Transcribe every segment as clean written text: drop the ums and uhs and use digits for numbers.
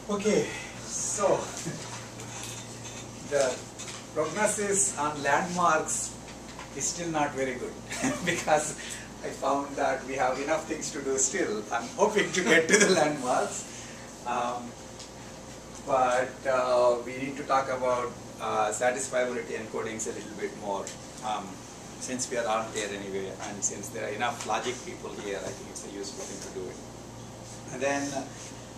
Okay, so the prognosis on landmarks is still not very good because I found that we have enough things to do still. I'm hoping to get to the landmarks, but we need to talk about satisfiability encodings a little bit more, since we aren't there anyway, and since there are enough logic people here, I think it's a useful thing to do it. And then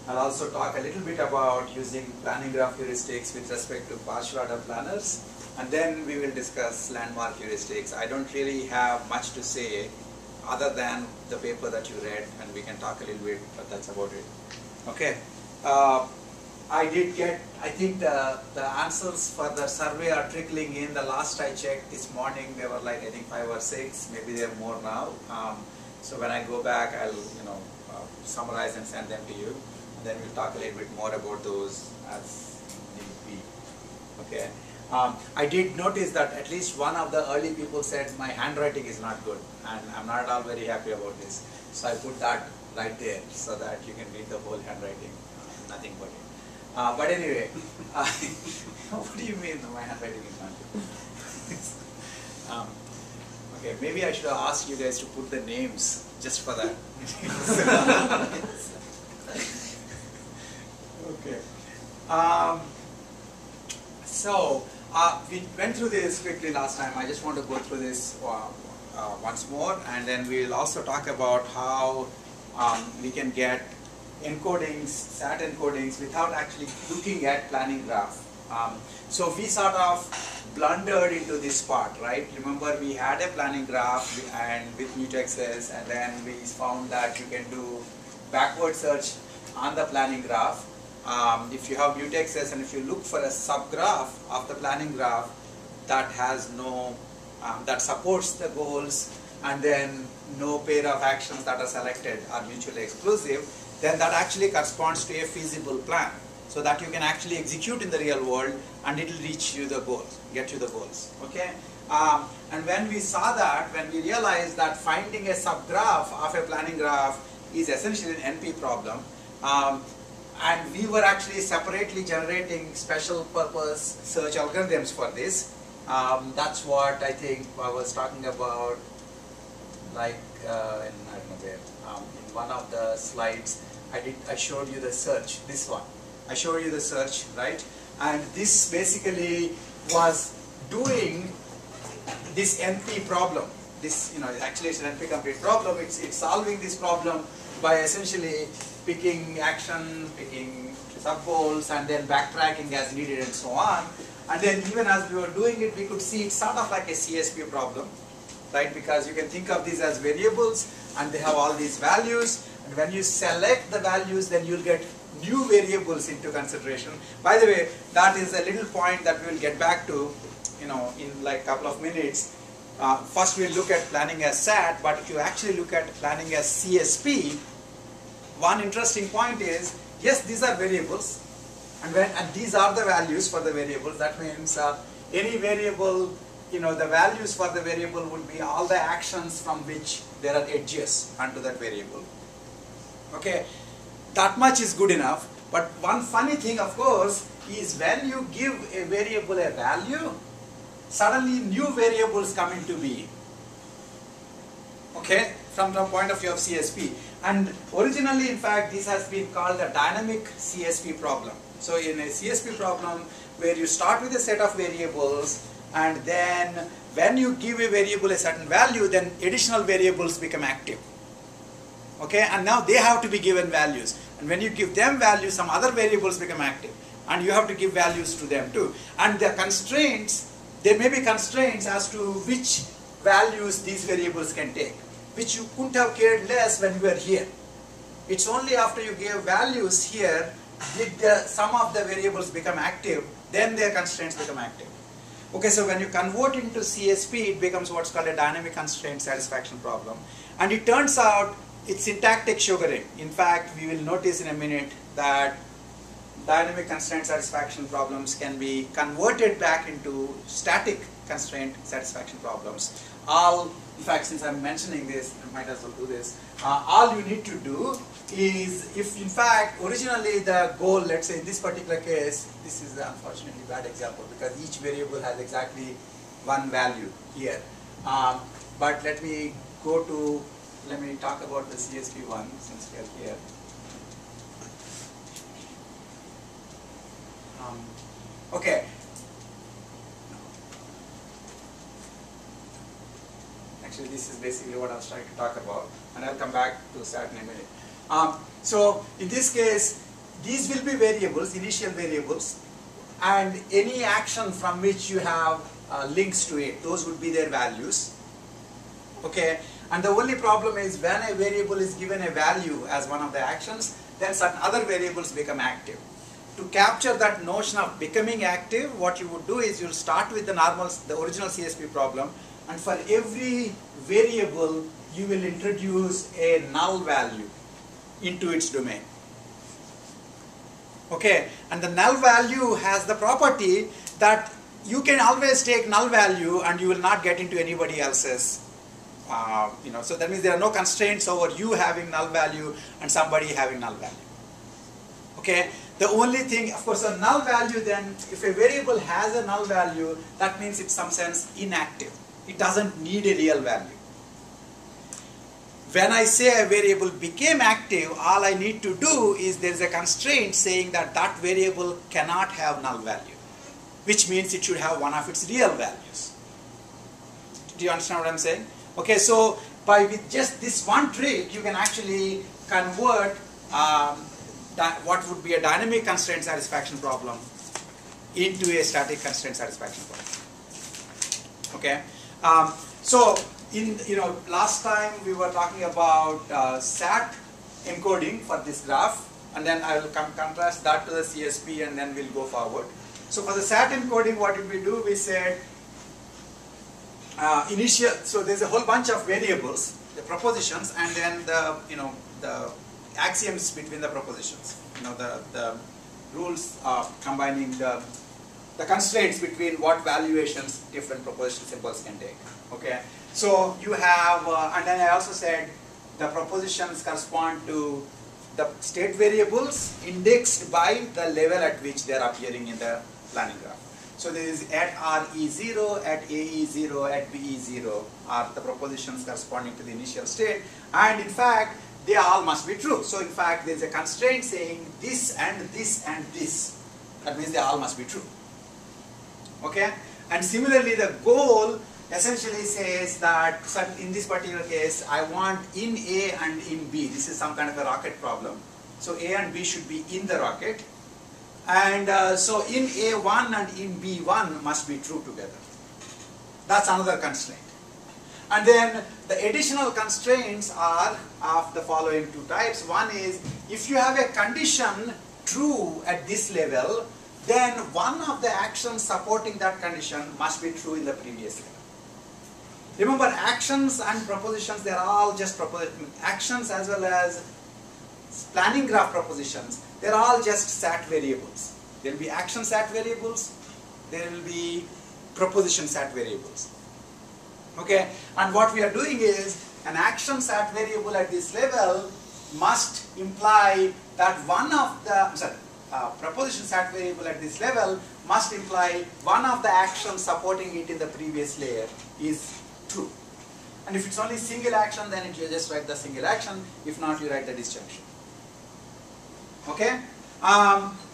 I'll also talk a little bit about using planning graph heuristics with respect to partial order planners, and then we will discuss landmark heuristics. I don't really have much to say other than the paper that you read, and we can talk a little bit, but that's about it. Okay. I did get, I think the answers for the survey are trickling in. The last I checked this morning, there were like, I think 5 or 6, maybe there are more now. So when I go back, I'll summarize and send them to you. And then we'll talk a little bit more about those as need be. Okay. I did notice that at least one of the early people said my handwriting is not good, and I'm not at all very happy about this. So I put that right there so that you can read the whole handwriting, nothing but it. But anyway, what do you mean my handwriting is not good? Okay, maybe I should have asked you guys to put the names just for that. Okay. So we went through this quickly last time. I just want to go through this once more, and then we'll also talk about how we can get encodings, SAT encodings, without actually looking at planning graph. So we sort of blundered into this part, right? Remember, we had a planning graph and with mutexes, and then we found that you can do backward search on the planning graph. If you have mutexes and if you look for a subgraph of the planning graph that has no, that supports the goals, and then no pair of actions that are selected are mutually exclusive, then that actually corresponds to a feasible plan, so that you can actually execute in the real world and it will reach you the goals, get you the goals. Okay. And when we saw that, when we realized that finding a subgraph of a planning graph is essentially an NP problem, and we were actually separately generating special purpose search algorithms for this. That's what I think I was talking about, like I don't know where, in one of the slides I showed you the search, this one. I showed you the search, right? And this basically was doing this NP problem. This, actually it's an NP complete problem. It's solving this problem by essentially picking action, picking sub-goals, and then backtracking as needed and so on. And then even as we were doing it, we could see it's sort of like a CSP problem, right? Because you can think of these as variables, and they have all these values. And when you select the values, then you'll get new variables into consideration. By the way, that is a little point that we'll get back to, in like a couple of minutes. First we'll look at planning as SAT, but if you actually look at planning as CSP, one interesting point is, yes, these are variables, and these are the values for the variables. That means any variable, the values for the variable would be all the actions from which there are edges onto that variable. Okay, that much is good enough. But one funny thing, of course, is when you give a variable a value, suddenly new variables come into being. Okay, from the point of view of CSP. And originally, in fact, this has been called the dynamic CSP problem. So in a CSP problem where you start with a set of variables, and then when you give a variable a certain value, then additional variables become active. Okay, and now they have to be given values. And when you give them values, some other variables become active. And you have to give values to them too. And the constraints, there may be constraints as to which values these variables can take, which you couldn't have cared less when you were here. It's only after you gave values here did some of the variables become active, then their constraints become active. Okay, so when you convert into CSP, it becomes what's called a dynamic constraint satisfaction problem. And it turns out it's syntactic sugaring. In fact, we will notice in a minute that dynamic constraint satisfaction problems can be converted back into static constraint satisfaction problems. In fact, since I'm mentioning this, I might as well do this. All you need to do is if in fact originally the goal, let's say in this particular case, this is an unfortunately bad example because each variable has exactly one value here. But let me talk about the CSP1 since we are here. Okay. Actually, this is basically what I was trying to talk about, and I'll come back to SAT in a minute. So in this case, these will be variables, initial variables, and any action from which you have links to it, those would be their values. Okay, and the only problem is when a variable is given a value as one of the actions, then certain other variables become active. To capture that notion of becoming active, what you would do is you'll start with the original CSP problem, and for every variable you will introduce a null value into its domain. Okay, and the null value has the property that you can always take null value and you will not get into anybody else's, so that means there are no constraints over you having null value and somebody having null value. Okay, the only thing, of course, a null value then, if a variable has a null value, that means it's in some sense inactive. It doesn't need a real value. When I say a variable became active, all I need to do is there is a constraint saying that that variable cannot have null value, which means it should have one of its real values. Do you understand what I'm saying? Okay, so with just this one trick, you can actually convert what would be a dynamic constraint satisfaction problem into a static constraint satisfaction problem. Okay, so last time we were talking about SAT encoding for this graph, and then I will contrast that to the CSP, and then we'll go forward. So for the SAT encoding, what did we do? We said so there's a whole bunch of variables, the propositions, and then the axioms between the propositions. The rules of combining the constraints between what valuations different proposition symbols can take. Okay, so you have, and then I also said the propositions correspond to the state variables indexed by the level at which they are appearing in the planning graph. So there is at RE0, at AE0, at BE0 are the propositions corresponding to the initial state, and in fact they all must be true. So in fact there is a constraint saying this and this and this. That means they all must be true. Okay, and similarly the goal essentially says that in this particular case I want in A and in B. This is some kind of a rocket problem. So A and B should be in the rocket, and so in A1 and in B1 must be true together. That's another constraint. And then the additional constraints are of the following two types. One is if you have a condition true at this level, then one of the actions supporting that condition must be true in the previous level. Remember, actions and propositions, they are all just actions as well as planning graph propositions. They are all just SAT variables. There will be action SAT variables, there will be proposition SAT variables. Okay, and what we are doing is an action SAT variable at this level must imply that one of the proposition SAT variable at this level must imply one of the actions supporting it in the previous layer is true. And if it's only single action, then you just write the single action. If not, you write the disjunction. Okay?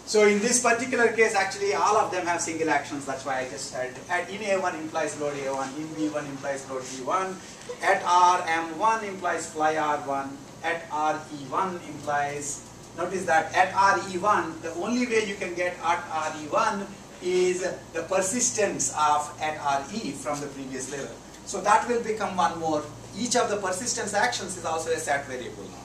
So in this particular case, actually all of them have single actions. That's why I just said in A1 implies load A1, in B1 implies load B1, at RM1 implies fly R1, at RE1 implies, notice that at RE1, the only way you can get at RE1 is the persistence of at RE from the previous level. So that will become one more. Each of the persistence actions is also a SAT variable now.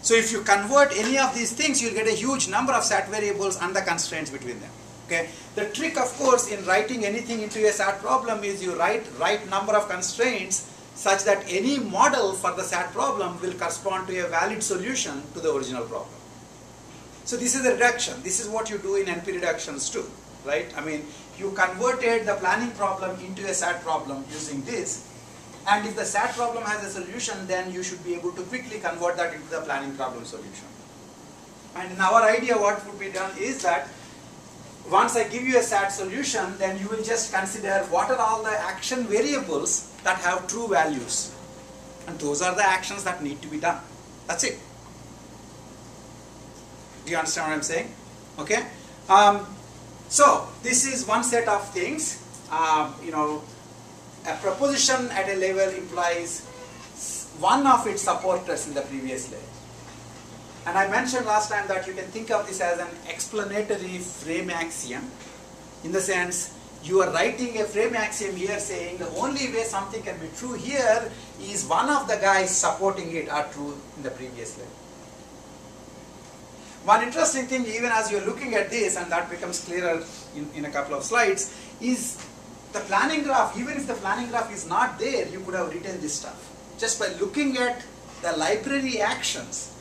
So if you convert any of these things, you'll get a huge number of SAT variables and the constraints between them. Okay. The trick, of course, in writing anything into a SAT problem is you write right number of constraints such that any model for the SAT problem will correspond to a valid solution to the original problem. So this is a reduction. This is what you do in NP reductions too, right? I mean, you converted the planning problem into a SAT problem using this, And if the SAT problem has a solution, then you should be able to quickly convert that into the planning problem solution. And in our idea, what would be done is that once I give you a SAT solution, then you will just consider what are all the action variables that have true values. And those are the actions that need to be done. That's it. Do you understand what I'm saying? Okay. So this is one set of things. You know, a proposition at a level implies one of its supporters in the previous layer. And I mentioned last time that you can think of this as an explanatory frame axiom, in the sense you are writing a frame axiom here saying the only way something can be true here is one of the guys supporting it are true in the previous layer. One interesting thing, even as you're looking at this, and that becomes clearer in a couple of slides, is the planning graph. Even if the planning graph is not there, you could have written this stuff. Just by looking at the library actions,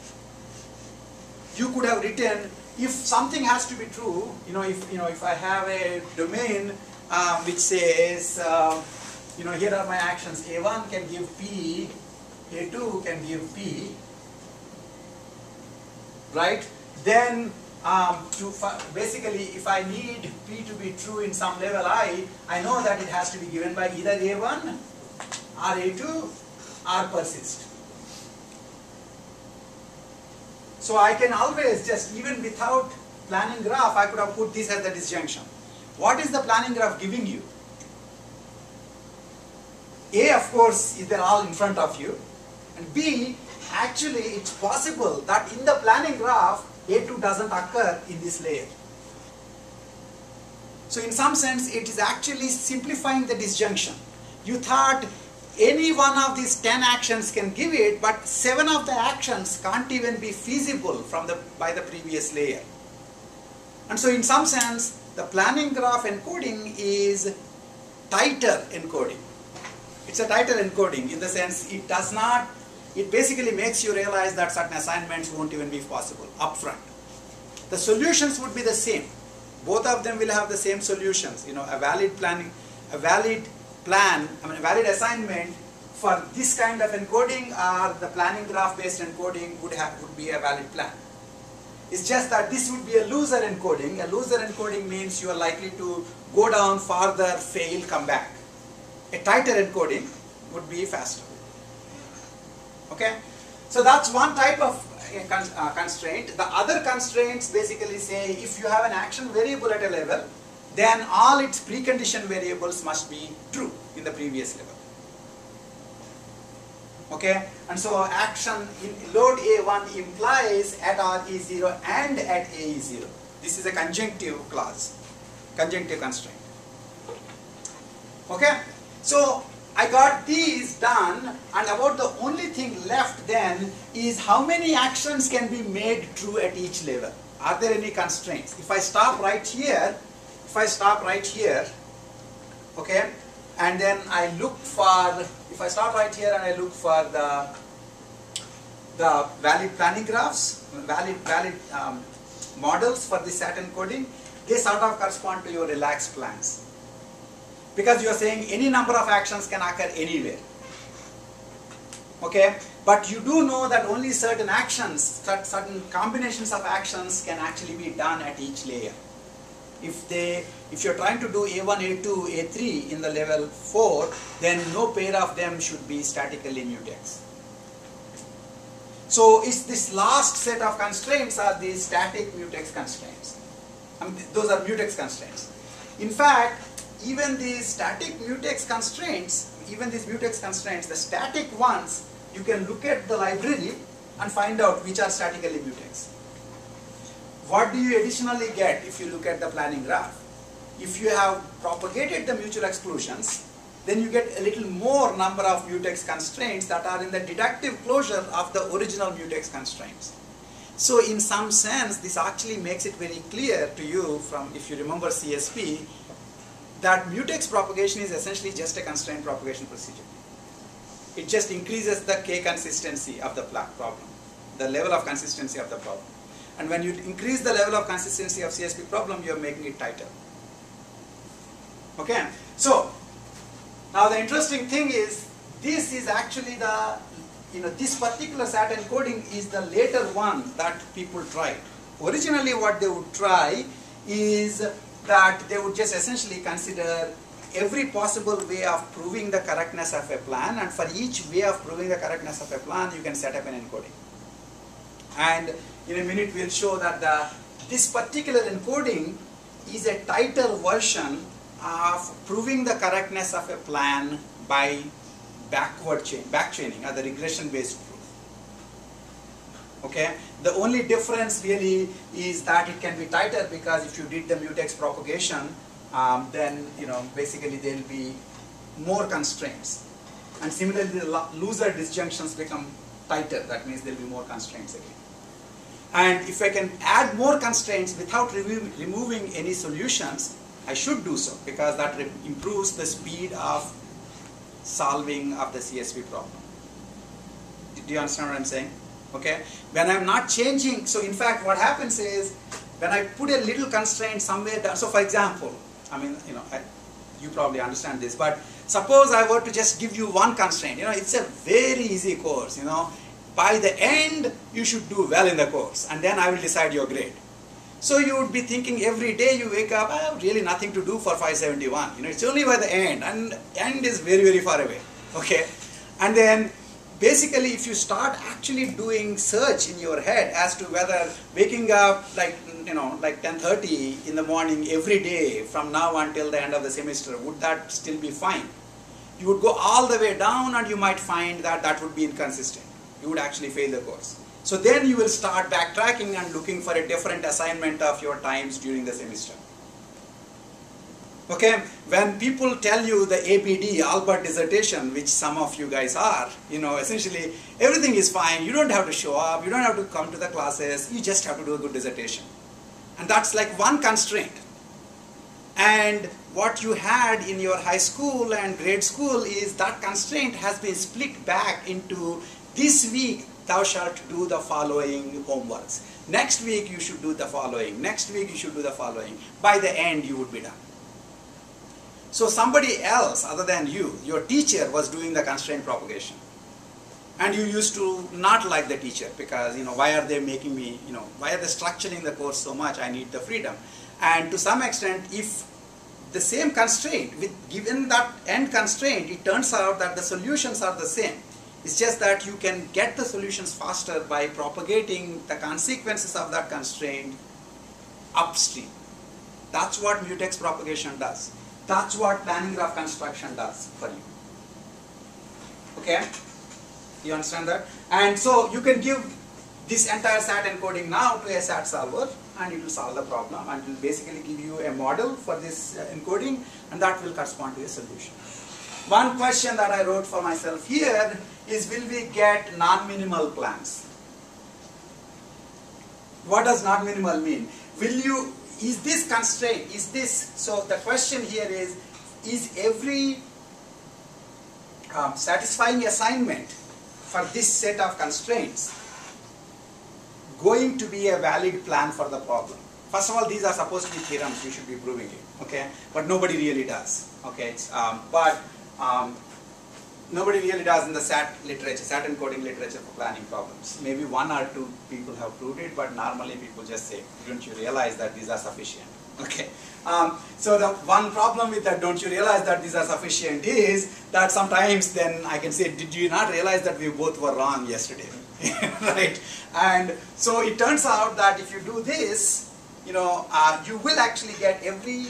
you could have written, if something has to be true, if I have a domain which says, here are my actions, A1 can give P, A2 can give P, right? Then basically, if I need P to be true in some level I know that it has to be given by either A1 or A2 or persist. So I can always just, even without planning graph, I could have put this as the disjunction. What is the planning graph giving you? A, of course, is they're all in front of you. And B, actually it's possible that in the planning graph, A2 doesn't occur in this layer. So in some sense, it is actually simplifying the disjunction. You thought any one of these 10 actions can give it, but 7 of the actions can't even be feasible by the previous layer. And so in some sense, the planning graph encoding is tighter encoding. It's a tighter encoding in the sense it basically makes you realize that certain assignments won't even be possible upfront. The solutions would be the same. Both of them will have the same solutions. A valid assignment for this kind of encoding or the planning graph based encoding would be a valid plan. It's just that this would be a loser encoding. A loser encoding means you are likely to go down farther, fail, come back. A tighter encoding would be faster. Okay? So that's one type of constraint. The other constraints basically say if you have an action variable at a level, then all its precondition variables must be true in the previous level. Okay? And so action in load A1 implies at R is 0 and at A is 0. This is a conjunctive clause, conjunctive constraint. Okay? So I got these done, and about the only thing left then is how many actions can be made true at each level. Are there any constraints? If I stop right here, okay, and then I look for, if I stop right here and I look for the valid planning graphs, valid models for the SAT encoding, they sort of correspond to your relaxed plans. Because you are saying any number of actions can occur anywhere. Okay? But you do know that only certain actions, certain combinations of actions can actually be done at each layer. If you're trying to do A1, A2, A3 in the level 4, then no pair of them should be statically mutex. So it's this last set of constraints are the static mutex constraints. Those are mutex constraints. In fact, even these static mutex constraints, the static ones, you can look at the library and find out which are statically mutex. What do you additionally get if you look at the planning graph? If you have propagated the mutual exclusions, then you get a little more number of mutex constraints that are in the deductive closure of the original mutex constraints. So in some sense, this actually makes it very clear to you from, if you remember CSP, that mutex propagation is essentially just a constraint propagation procedure. It just increases the K consistency of the problem, the level of consistency of the problem. And when you increase the level of consistency of CSP problem, you are making it tighter. Okay? So, now the interesting thing is, this is actually the, this particular SAT encoding is the later one that people tried. Originally what they would try is that they would just essentially consider every possible way of proving the correctness of a plan, and for each way of proving the correctness of a plan you can set up an encoding. And in a minute we'll show that this particular encoding is a tighter version of proving the correctness of a plan by back chaining or the regression based proof. Okay, the only difference really is that it can be tighter because if you did the mutex propagation, then basically there will be more constraints, and similarly the loser disjunctions become tighter. That means there will be more constraints again. And if I can add more constraints without removing any solutions, I should do so, because that improves the speed of solving of the CSV problem. Do you understand what I'm saying? Okay. When I'm not changing, so in fact what happens is when I put a little constraint somewhere down, so for example, I mean, you probably understand this, but suppose I were to just give you one constraint, it's a very easy course, by the end you should do well in the course, and then I will decide your grade. So you would be thinking every day you wake up, I have really nothing to do for 571, it's only by the end, and end is very, very far away, okay? And then basically if you start actually doing search in your head as to whether waking up like 10:30 in the morning every day from now until the end of the semester, would that still be fine? You would go all the way down and you might find that that would be inconsistent. You would actually fail the course. So then you will start backtracking and looking for a different assignment of your times during the semester. Okay, when people tell you the ABD, Albert dissertation, which some of you guys are, essentially everything is fine, you don't have to show up, you don't have to come to the classes, you just have to do a good dissertation. And that's like one constraint. And what you had in your high school and grade school is that constraint has been split back into this week thou shalt do the following homeworks. Next week you should do the following. Next week you should do the following. By the end you would be done. So somebody else other than you, your teacher, was doing the constraint propagation. And you used to not like the teacher because, why are they making me, why are they structuring the course so much? I need the freedom. And to some extent, if the same constraint, given that end constraint, it turns out that the solutions are the same. It's just that you can get the solutions faster by propagating the consequences of that constraint upstream. That's what mutex propagation does. That's what planning graph construction does for you. Okay? You understand that? And so you can give this entire SAT encoding now to a SAT solver and it will solve the problem, and it will basically give you a model for this encoding, and that will correspond to a solution. One question that I wrote for myself here is, will we get non-minimal plans? What does non-minimal mean? Is this constraint, so the question here is every satisfying assignment for this set of constraints going to be a valid plan for the problem? First of all, these are supposed to be theorems, we should be proving it, okay? But nobody really does, okay? Nobody really does in the SAT literature, SAT encoding literature for planning problems. Maybe one or two people have proved it, but normally people just say, don't you realize that these are sufficient? Okay. So the one problem with that, don't you realize that these are sufficient, is that sometimes then I can say, did you not realize that we both were wrong yesterday? Right? And so it turns out that if you do this, you will actually get every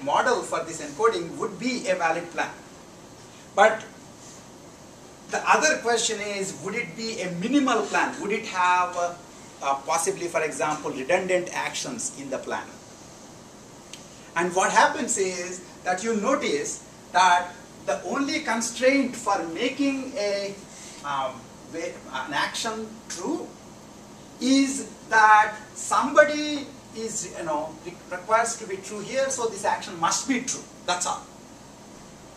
model for this encoding would be a valid plan. But the other question is, would it be a minimal plan? Would it have possibly, for example, redundant actions in the plan? And what happens is that you notice that the only constraint for making an action true is that somebody is, requires to be true here, so this action must be true. That's all.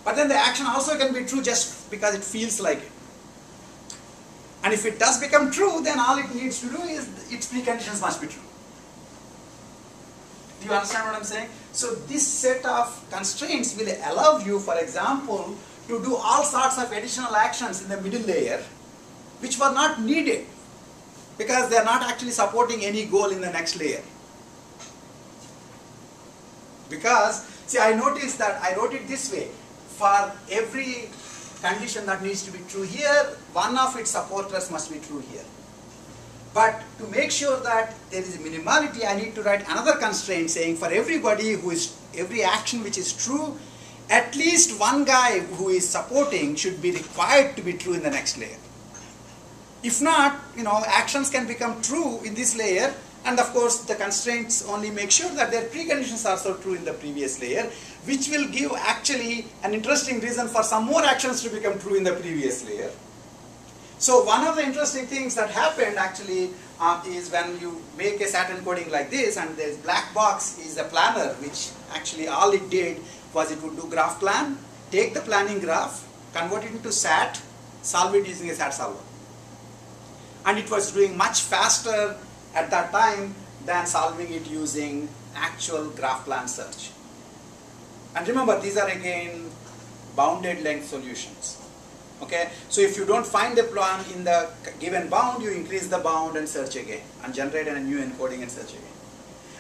But then the action also can be true just because it feels like it. And if it does become true, then all it needs to do is its preconditions must be true. Do you understand what I'm saying? So this set of constraints will allow you, for example, to do all sorts of additional actions in the middle layer which were not needed because they are not actually supporting any goal in the next layer. Because, see, I noticed that I wrote it this way. For every condition that needs to be true here, one of its supporters must be true here. But to make sure that there is minimality, I need to write another constraint saying for everybody who is, every action which is true, at least one guy who is supporting should be required to be true in the next layer. If not, actions can become true in this layer, and of course the constraints only make sure that their preconditions are also true in the previous layer, which will give actually an interesting reason for some more actions to become true in the previous layer. So one of the interesting things that happened actually is when you make a SAT encoding like this, and this black box is a planner, which actually all it did was it would do graph plan, take the planning graph, convert it into SAT, solve it using a SAT solver. And it was doing much faster at that time than solving it using actual graph plan search. And remember, these are again bounded length solutions. Okay, so if you don't find the plan in the given bound, you increase the bound and search again, and generate a new encoding and search again.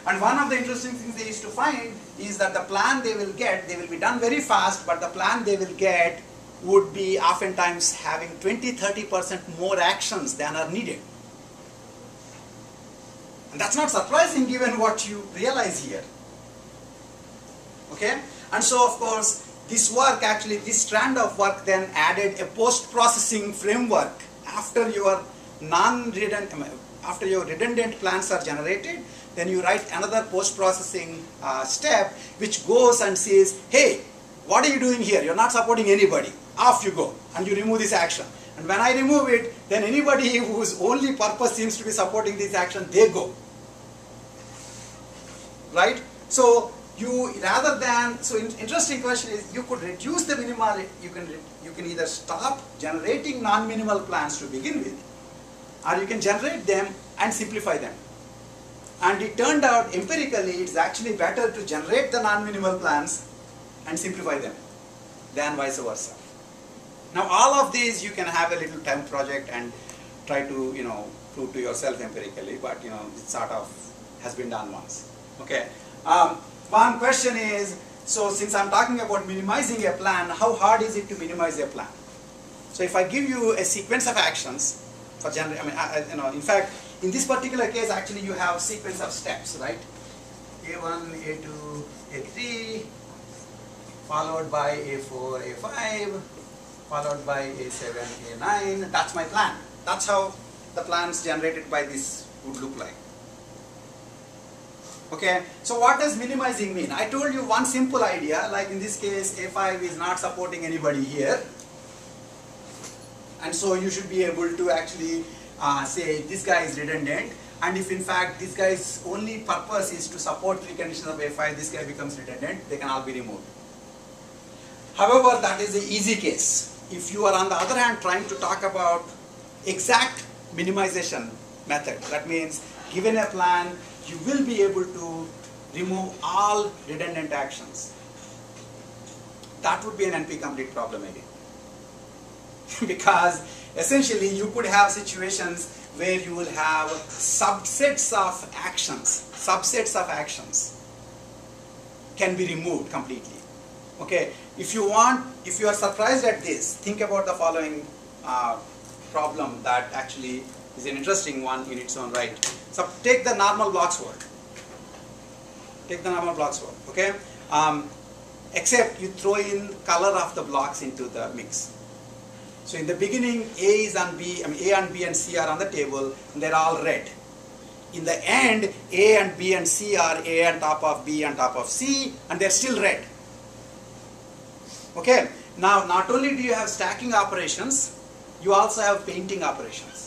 And one of the interesting things they used to find is that the plan they will get, they will be done very fast, but the plan they will get would be oftentimes having 20-30% more actions than are needed. And that's not surprising given what you realize here. Okay, and so of course this work actually, this strand of work then added a post-processing framework after your redundant plans are generated. Then you write another post-processing step which goes and says, hey, what are you doing here? You're not supporting anybody. Off you go, and you remove this action. And when I remove it, then anybody whose only purpose seems to be supporting this action, they go. Right? So you, rather than, so interesting question is, you could reduce the minimal, you can either stop generating non-minimal plans to begin with, or you can generate them and simplify them. And it turned out empirically it's actually better to generate the non-minimal plans and simplify them than vice versa. Now all of these you can have a little time project and try to prove to yourself empirically, but it sort of has been done once. Okay. One question is, so since I'm talking about minimizing a plan, how hard is it to minimize a plan? So if I give you a sequence of actions for in fact, in this particular case, actually you have sequence of steps, right? A1, A2, A3, followed by A4, A5, followed by A7, A9. That's my plan. That's how the plans generated by this would look like. Okay, so what does minimizing mean? I told you one simple idea, like in this case A5 is not supporting anybody here, and so you should be able to actually say this guy is redundant, and if in fact this guy's only purpose is to support preconditions of A5, this guy becomes redundant, they can all be removed. However, that is the easy case. If you are on the other hand trying to talk about exact minimization method, that means given a plan, you will be able to remove all redundant actions. That would be an NP-complete problem again. Because essentially you could have situations where you will have subsets of actions can be removed completely. Okay, if you are surprised at this, think about the following problem that actually is an interesting one in its own right. So take the normal blocks world. Okay? Except you throw in color of the blocks into the mix. So in the beginning, A is on B, A and B and C are on the table, and they're all red. In the end, A and B and C are A on top of B on top of C, and they're still red. Okay? Now, not only do you have stacking operations, you also have painting operations.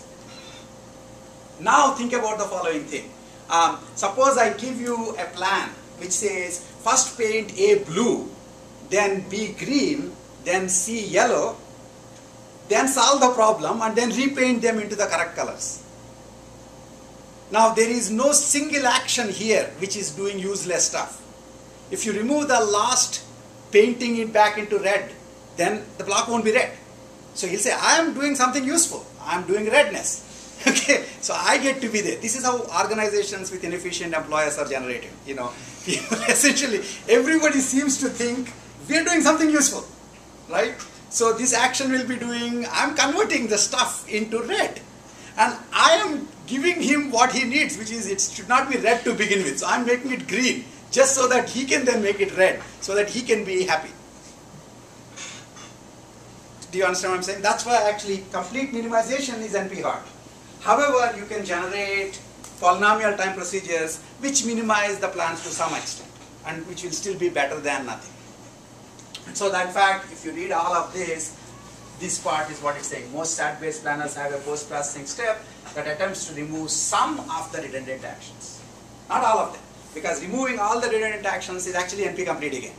Now think about the following thing. Suppose I give you a plan which says first paint A blue, then B green, then C yellow, then solve the problem and then repaint them into the correct colors. Now there is no single action here which is doing useless stuff. If you remove the last painting it back into red, then the block won't be red. So he'll say, I am doing something useful. I am doing redness. Okay, so I get to be there. This is how organizations with inefficient employers are generated. You know, essentially everybody seems to think we are doing something useful, right? So this action will be doing, I'm converting the stuff into red. And I am giving him what he needs, which is it should not be red to begin with. So I'm making it green, just so that he can then make it red, so that he can be happy. Do you understand what I'm saying? That's why actually complete minimization is NP-hard. However, you can generate polynomial time procedures which minimize the plans to some extent, and which will still be better than nothing. So that fact, if you read all of this part is what it's saying. Most SAT-based planners have a post-processing step that attempts to remove some of the redundant actions. Not all of them, because removing all the redundant actions is actually NP-complete again.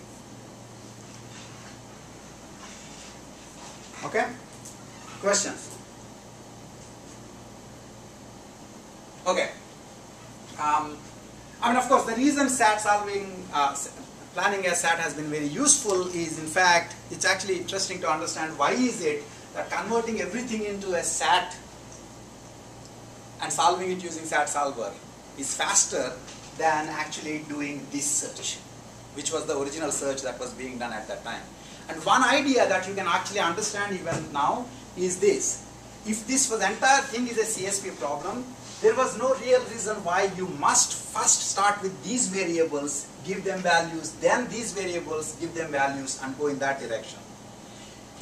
Okay? Questions? Okay. I mean, of course, the reason SAT solving, planning a SAT has been very useful is, in fact, it's actually interesting to understand why is it that converting everything into a SAT and solving it using SAT solver is faster than actually doing this search, which was the original search that was being done at that time. And one idea that you can actually understand even now is this. If this entire thing is a CSP problem, there was no real reason why you must first start with these variables, give them values, then these variables, give them values, and go in that direction.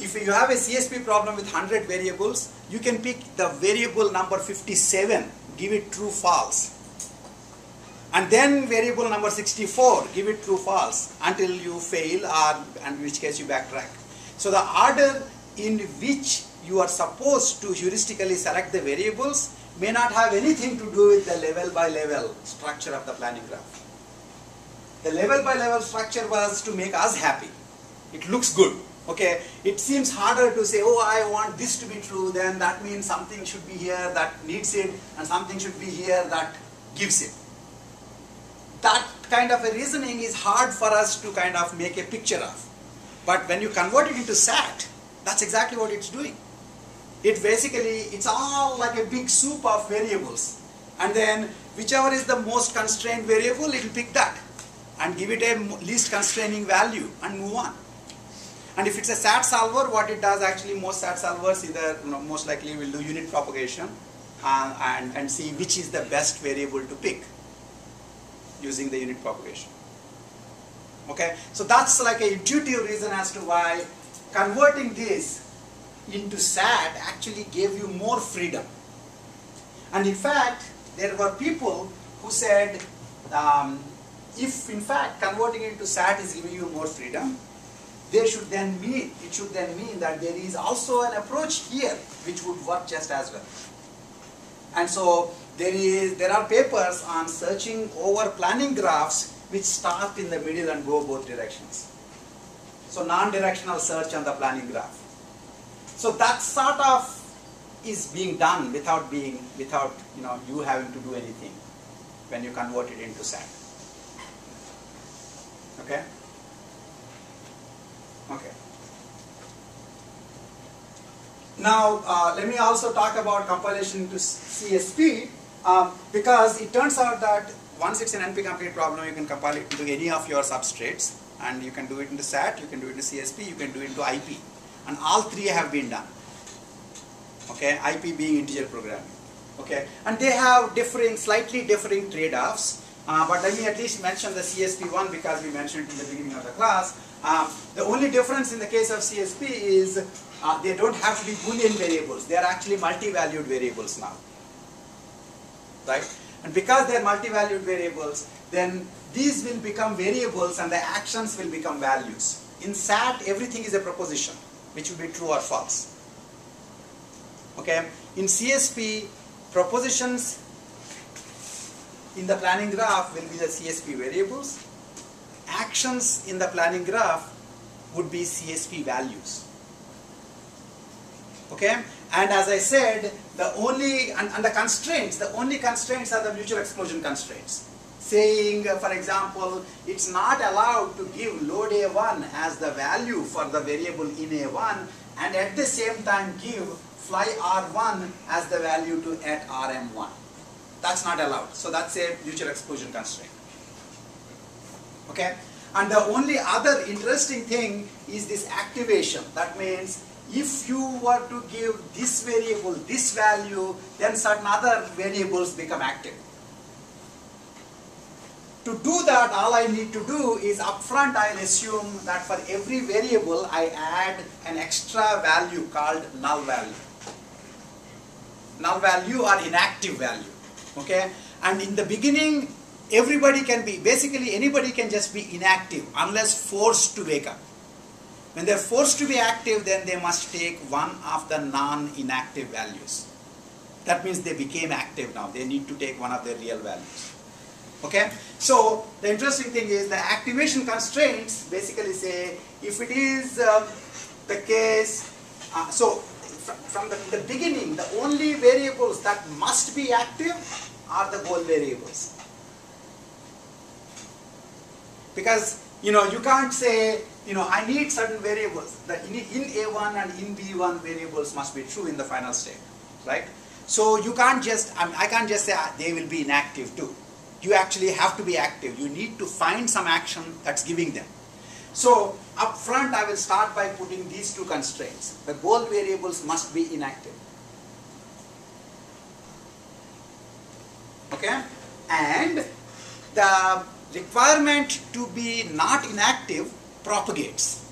If you have a CSP problem with 100 variables, you can pick the variable number 57, give it true, false. And then variable number 64, give it true, false, until you fail, or in which case you backtrack. So the order in which you are supposed to heuristically select the variables may not have anything to do with the level by level structure of the planning graph. The level by level structure was to make us happy. It looks good. Okay, it seems harder to say, oh, I want this to be true, then that means something should be here that needs it, and something should be here that gives it. That kind of a reasoning is hard for us to kind of make a picture of. But when you convert it into SAT, that's exactly what it's doing. It basically, it's all like a big soup of variables. And then whichever is the most constrained variable, it will pick that and give it a least constraining value and move on. And if it's a SAT solver, what it does actually, most SAT solvers either, most likely will do unit propagation and see which is the best variable to pick using the unit propagation. Okay, so that's like an intuitive reason as to why converting this into SAT actually gave you more freedom. And in fact, there were people who said, if in fact converting it into SAT is giving you more freedom, it should then mean that there is also an approach here which would work just as well. And so there are papers on searching over planning graphs which start in the middle and go both directions. So non-directional search on the planning graph. So that sort of is being done without you having to do anything when you convert it into SAT. Okay? Okay. Now let me also talk about compilation into CSP because it turns out that once it's an NP-complete problem, you can compile it into any of your substrates, and you can do it into SAT, you can do it into CSP, you can do it into IP, and all three have been done. Okay, IP being integer programming. Okay, and they have slightly differing trade-offs. But let me at least mention the CSP one because we mentioned it in the beginning of the class. The only difference in the case of CSP is they don't have to be Boolean variables. They are actually multi-valued variables now. Right? And because they are multi-valued variables, then these will become variables and the actions will become values. In SAT, everything is a proposition, which will be true or false. Okay? In CSP, propositions in the planning graph will be the CSP variables. Actions in the planning graph would be CSP values. Okay? And as I said, the only constraints are the mutual exclusion constraints. saying, for example, it's not allowed to give load A1 as the value for the variable in A1 and at the same time give fly R1 as the value to at RM1. That's not allowed. So that's a mutual exclusion constraint. Okay? And the only other interesting thing is this activation. That means if you were to give this variable this value, then certain other variables become active. To do that, all I need to do is upfront I'll assume that for every variable I add an extra value called null value. Null value or inactive value. Okay? And in the beginning, everybody can be, basically anybody can just be inactive unless forced to wake up. When they're forced to be active, then they must take one of the non-inactive values. That means they became active now. They need to take one of their real values. Okay? So the interesting thing is the activation constraints basically say if it is the case, from the beginning, the only variables that must be active are the goal variables. Because, you can't say, I need certain variables. In A1 and in B1 variables must be true in the final state, right? So you can't just, I can't just say they will be inactive too. You actually have to be active. You need to find some action that's giving them. So up front I will start by putting these two constraints. The goal variables must be inactive. Okay? And the requirement to be not inactive propagates.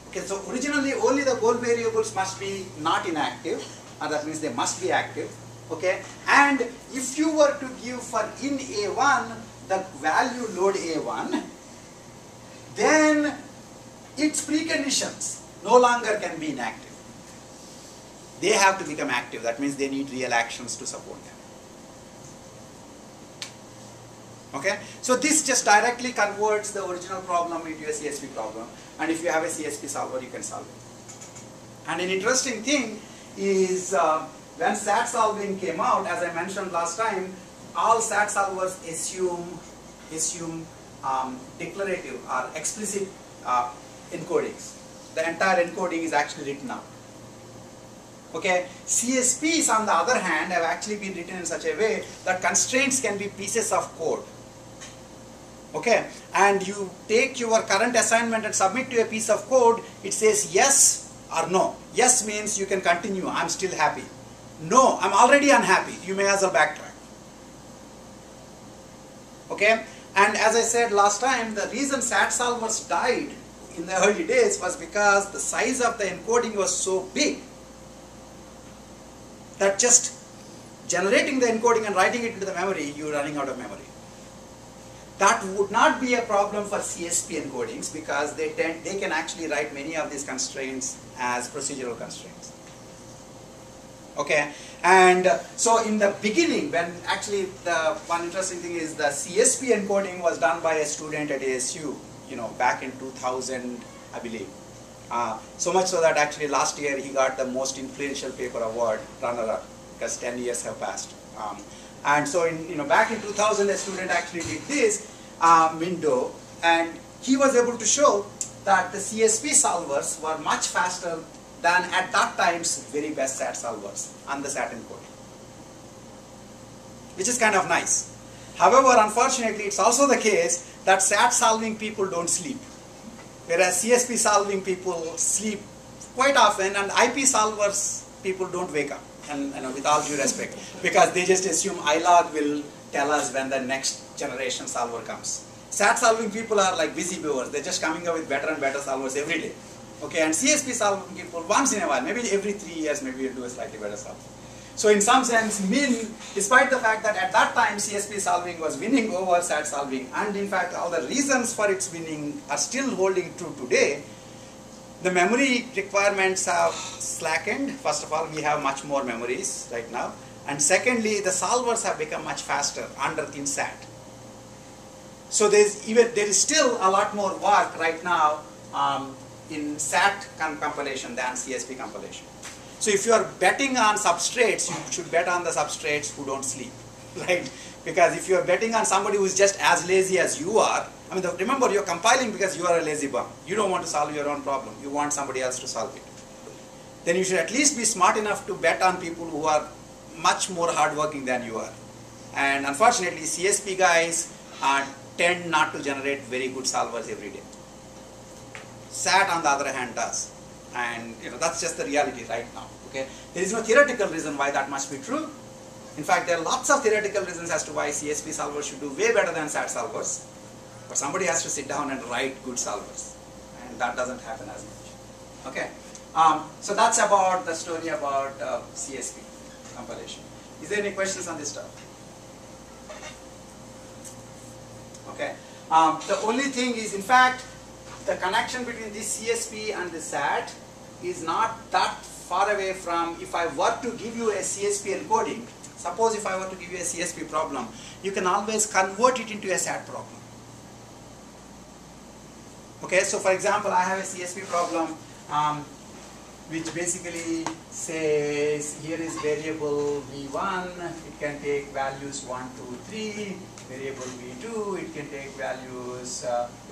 Okay, so originally only the goal variables must be not inactive, and that means they must be active. Okay, and if you were to give for in A1 the value load A1, then its preconditions no longer can be inactive. They have to become active. That means they need real actions to support them. Okay, so this just directly converts the original problem into a CSP problem, and if you have a CSP solver, you can solve it. And an interesting thing is when SAT solving came out, as I mentioned last time, all SAT solvers assume declarative or explicit encodings. The entire encoding is actually written out. Okay, CSPs on the other hand have actually been written in such a way that constraints can be pieces of code. Okay, and you take your current assignment and submit to a piece of code, it says yes or no. Yes means you can continue, I'm still happy. No, I'm already unhappy, you may as well backtrack. Okay, and as I said last time, the reason SAT solvers died in the early days was because the size of the encoding was so big that just generating the encoding and writing it into the memory, you're running out of memory. That would not be a problem for CSP encodings because they can actually write many of these constraints as procedural constraints. Okay, and so in the beginning, when actually the one interesting thing is the CSP encoding was done by a student at ASU, back in 2000, I believe. So much so that actually last year he got the most influential paper award, runner-up, because 10 years have passed. And so back in 2000, a student actually did this window, and he was able to show that the CSP solvers were much faster than at that time's very best SAT solvers on the SAT encoding, which is kind of nice. However, unfortunately, it's also the case that SAT solving people don't sleep, whereas CSP solving people sleep quite often, and IP solvers people don't wake up. And with all due respect, because they just assume iLog will tell us when the next generation solver comes. SAT solving people are like busy beavers. They're just coming up with better and better solvers every day. Okay, and CSP solving people once in a while, maybe every 3 years, maybe you'll do a slightly better solver. So in some sense, despite the fact that at that time CSP solving was winning over SAT solving, and in fact all the reasons for its winning are still holding true today, the memory requirements have slackened. First of all, we have much more memories right now. And secondly, the solvers have become much faster in SAT. So there is still a lot more work right now in SAT compilation than CSP compilation. So if you are betting on substrates, you should bet on the substrates who don't sleep. right? Because if you are betting on somebody who is just as lazy as you are, I mean, remember, you're compiling because you are a lazy bum. You don't want to solve your own problem. You want somebody else to solve it. Then you should at least be smart enough to bet on people who are much more hardworking than you are. And unfortunately, CSP guys tend not to generate very good solvers every day. SAT, on the other hand, does. And that's just the reality right now. Okay, there is no theoretical reason why that must be true. In fact, there are lots of theoretical reasons as to why CSP solvers should do way better than SAT solvers. But somebody has to sit down and write good solvers, and that doesn't happen as much. Okay, so that's about the story about CSP compilation. Is there any questions on this stuff? Okay, the only thing is, in fact, the connection between this CSP and the SAT is not that far away from if I were to give you a CSP encoding. Suppose if I were to give you a CSP problem, you can always convert it into a SAT problem. Okay, so for example, I have a CSP problem which basically says here is variable v1, it can take values 1, 2, 3, variable v2, it can take values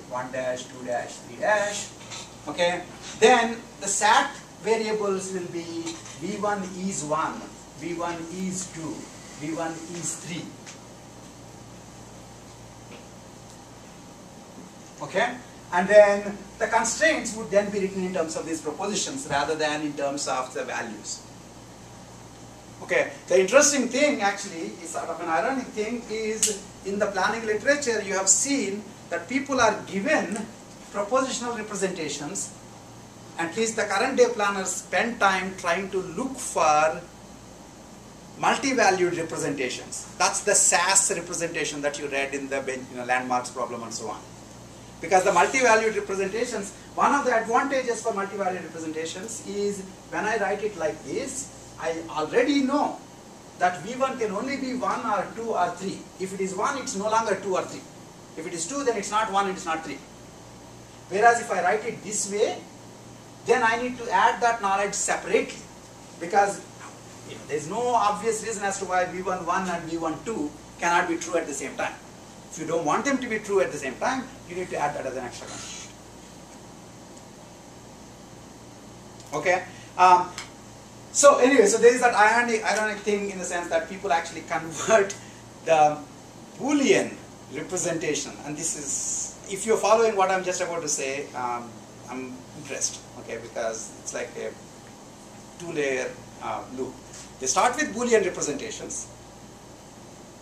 1 dash, 2 dash, 3 dash. Okay, then the SAT variables will be v1 is 1, v1 is 2, v1 is 3. Okay, and then the constraints would then be written in terms of these propositions rather than in terms of the values. Okay, the interesting thing actually is sort of an ironic thing is in the planning literature you have seen that people are given propositional representations. At least the current day planners spend time trying to look for multi-valued representations. That's the SAS representation that you read in the landmarks problem and so on. Because the multi-valued representations, one of the advantages for multi-valued representations is when I write it like this, I already know that V1 can only be 1 or 2 or 3. If it is 1, it's no longer 2 or 3. If it is 2, then it's not 1, it's not 3. Whereas if I write it this way, then I need to add that knowledge separately. Because there is no obvious reason as to why V1 1 and V1 2 cannot be true at the same time. If you don't want them to be true at the same time, you need to add that as an extra condition. Okay. So anyway, so there is that ironic thing in the sense that people actually convert the Boolean representation, and this is, if you're following what I'm just about to say, I'm impressed. Okay, because it's like a two-layer loop. They start with Boolean representations,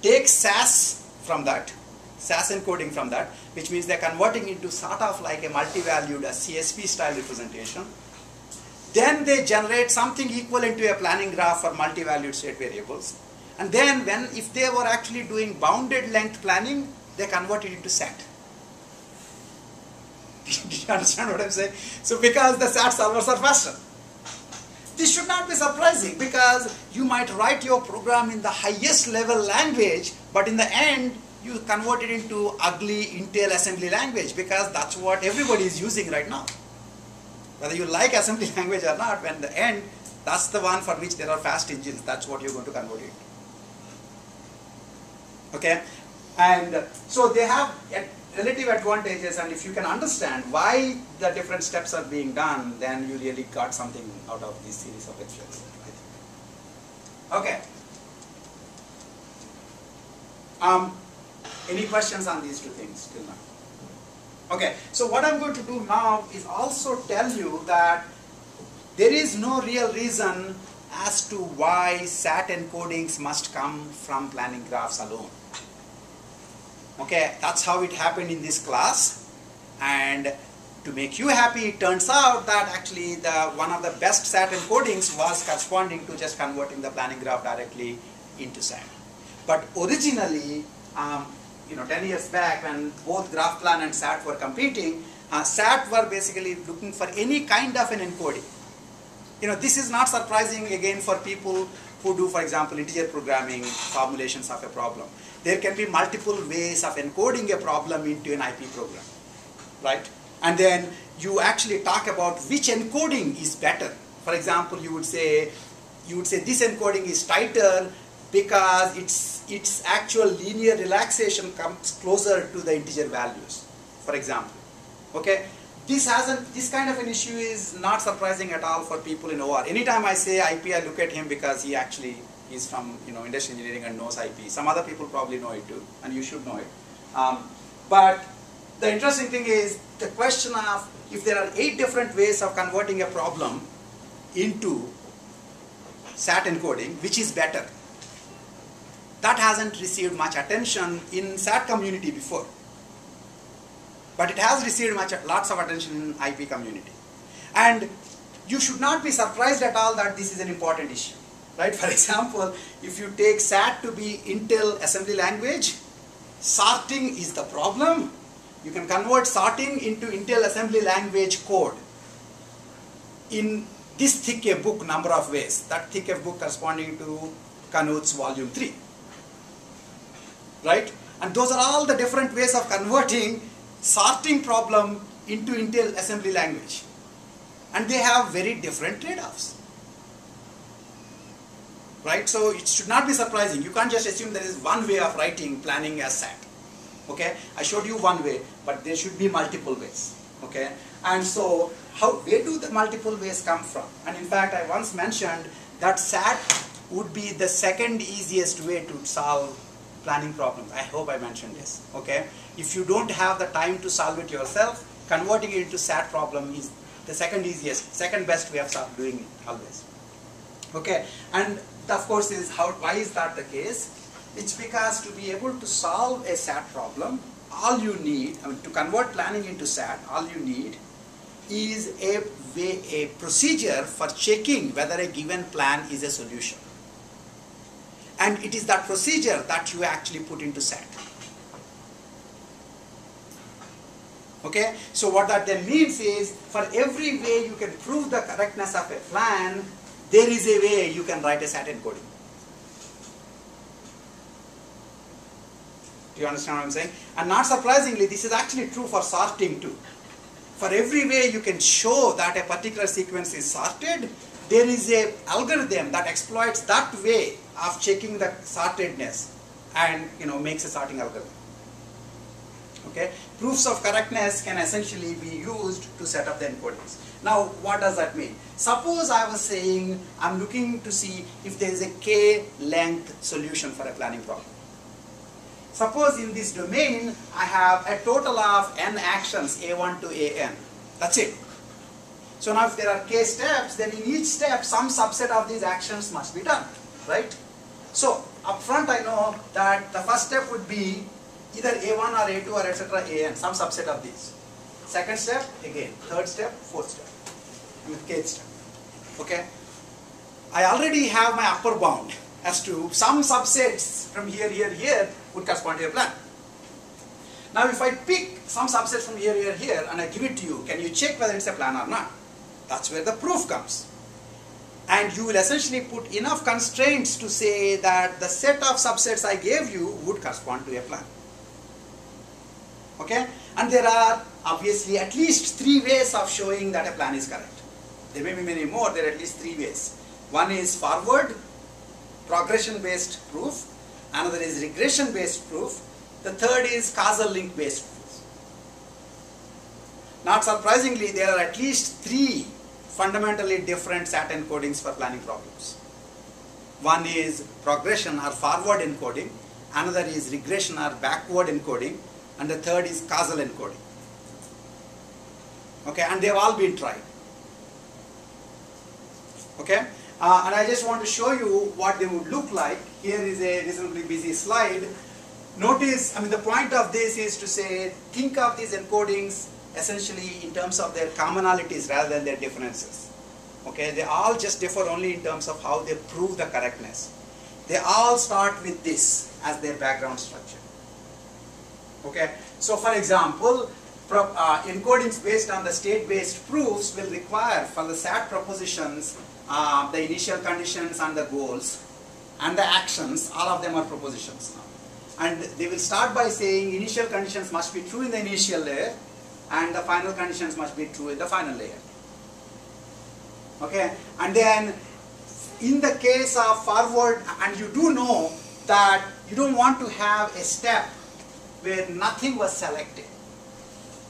take SAS from that, SAS encoding from that, which means they're converting into sort of like a multi-valued, a CSP style representation. Then they generate something equivalent to a planning graph for multi-valued state variables. And then if they were actually doing bounded length planning, they convert it into SAT. Did you understand what I'm saying? So because the SAT solvers are faster. This should not be surprising because you might write your program in the highest level language, but in the end, you convert it into ugly Intel assembly language because that's what everybody is using right now. Whether you like assembly language or not, when the end, that's the one for which there are fast engines. That's what you're going to convert it. Okay? And so they have relative advantages, and if you can understand why the different steps are being done, then you really got something out of this series of experiments, I think. Okay. Any questions on these two things till now? Okay, so what I'm going to do now is also tell you that there is no real reason as to why SAT encodings must come from planning graphs alone. Okay, that's how it happened in this class, and to make you happy, it turns out that actually one of the best SAT encodings was corresponding to just converting the planning graph directly into SAT. But originally, 10 years back when both GraphPlan and SAT were competing, SAT were basically looking for any kind of an encoding. This is not surprising again for people who do, for example, integer programming, formulations of a problem. There can be multiple ways of encoding a problem into an IP program, right? And then you actually talk about which encoding is better. For example, you would say this encoding is tighter because it's its actual linear relaxation comes closer to the integer values, for example. Okay, this kind of an issue is not surprising at all for people in OR. Anytime I say IP, I look at him because he actually is from industrial engineering and knows IP. Some other people probably know it too, and you should know it. But the interesting thing is the question of if there are 8 different ways of converting a problem into SAT encoding, which is better? That hasn't received much attention in SAT community before. But it has received lots of attention in IP community. And you should not be surprised at all that this is an important issue. Right? For example, if you take SAT to be Intel assembly language, sorting is the problem. You can convert sorting into Intel assembly language code in this thick a book number of ways. That thick a book corresponding to Knuth's volume 3. Right? And those are all the different ways of converting sorting problem into Intel assembly language. And they have very different trade-offs. Right? So it should not be surprising. You can't just assume there is one way of writing planning as SAT. Okay? I showed you one way, but there should be multiple ways. Okay? And so, where do the multiple ways come from? And in fact, I once mentioned that SAT would be the second easiest way to solve planning problems. I hope I mentioned this. Okay? If you don't have the time to solve it yourself, converting it into SAT problem is the second easiest, second best way of doing it always. Okay? And of course, why is that the case? It's because to be able to solve a SAT problem, all you need, to convert planning into SAT, all you need is a procedure for checking whether a given plan is a solution. And it is that procedure that you actually put into SAT. Okay? So what that then means is, for every way you can prove the correctness of a plan, there is a way you can write a SAT encoding. Do you understand what I'm saying? And not surprisingly, this is actually true for sorting too. For every way you can show that a particular sequence is sorted, there is an algorithm that exploits that way of checking the sortedness and makes a sorting algorithm. Okay? Proofs of correctness can essentially be used to set up the encodings. Now, what does that mean? Suppose I was saying I'm looking to see if there is a k-length solution for a planning problem. Suppose in this domain I have a total of n actions, a1 to an. That's it. So now if there are k steps, then in each step some subset of these actions must be done. Right? So up front I know that the first step would be either a1 or a2 or etc. an, some subset of these. Second step, again. Third step, fourth step. Kth step. Okay? I already have my upper bound as to some subsets from here, here, here would correspond to a plan. Now if I pick some subsets from here, here, here and I give it to you, can you check whether it's a plan or not? That's where the proof comes. And you will essentially put enough constraints to say that the set of subsets I gave you would correspond to a plan. Okay? And there are obviously at least 3 ways of showing that a plan is correct. There may be many more, there are at least 3 ways. One is forward, progression-based proof. Another is regression-based proof. The third is causal link-based proof. Not surprisingly, there are at least 3 fundamentally different SAT encodings for planning problems. One is progression or forward encoding. Another is regression or backward encoding. And the third is causal encoding. Okay, and they've all been tried. Okay, and I just want to show you what they would look like. Here is a reasonably busy slide. Notice, the point of this is to say, think of these encodings essentially in terms of their commonalities rather than their differences. Okay, they all just differ only in terms of how they prove the correctness. They all start with this as their background structure. Okay, so for example, encodings based on the state-based proofs will require for the SAT propositions the initial conditions and the goals and the actions, all of them are propositions now. And they will start by saying initial conditions must be true in the initial layer and the final conditions must be true in the final layer. Okay, and then in the case of forward, and you do know that you don't want to have a step where nothing was selected.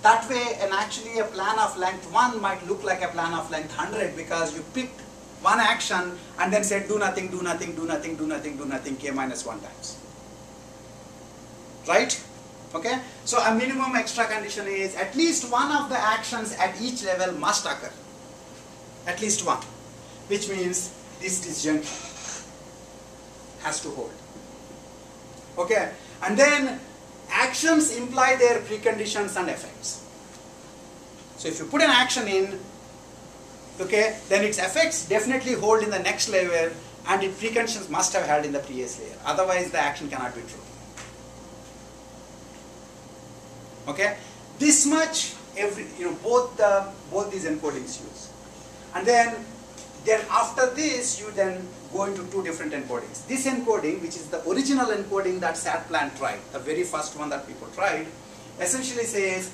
That way, and actually a plan of length 1 might look like a plan of length 100 because you picked one action and then said do nothing, do nothing, do nothing, do nothing, do nothing, k minus 1 times. Right? Okay? So a minimum extra condition is at least one of the actions at each level must occur. At least one. Which means this disjunction has to hold. Okay? And then actions imply their preconditions and effects. So if you put an action in, okay, then its effects definitely hold in the next layer and its preconditions must have held in the previous layer. Otherwise the action cannot be true. Okay? This much both these encodings use. And then after this you then go into two different encodings. This encoding, which is the original encoding that SATPlan tried, the very first one that people tried, essentially says,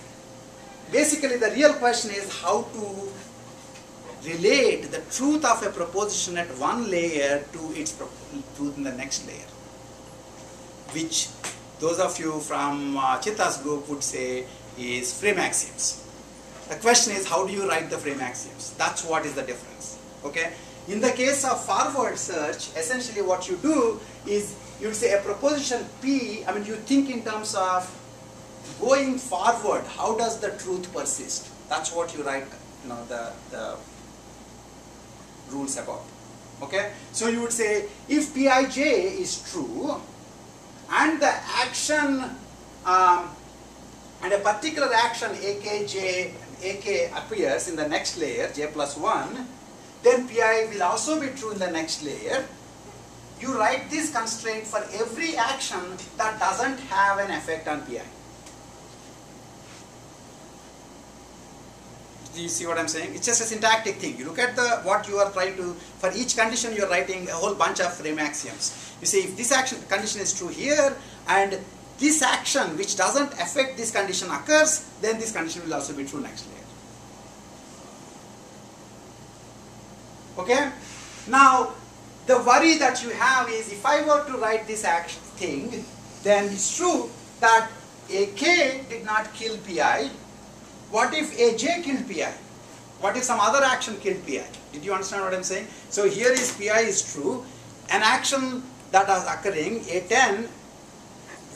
basically the real question is how to relate the truth of a proposition at one layer to its truth in the next layer. Which those of you from Chitta's group would say is frame axioms. The question is how do you write the frame axioms? That's what is the difference. Okay? In the case of forward search, essentially what you do is you would say a proposition P, I mean you think in terms of going forward, how does the truth persist? That's what you write, the rules about. Okay? So you would say if Pij is true and the action and a particular action ak appears in the next layer, j plus 1, then Pi will also be true in the next layer. You write this constraint for every action that doesn't have an effect on Pi. Do you see what I'm saying? It's just a syntactic thing. You look at what you are trying to, for each condition you are writing a whole bunch of frame axioms. You say if this condition is true here and this action which doesn't affect this condition occurs, then this condition will also be true next layer. Okay? Now, the worry that you have is if I were to write this action thing, then it's true that AK did not kill Pi. What if AJ killed Pi? What if some other action killed Pi? Did you understand what I'm saying? So here is Pi is true. An action that is occurring, A10,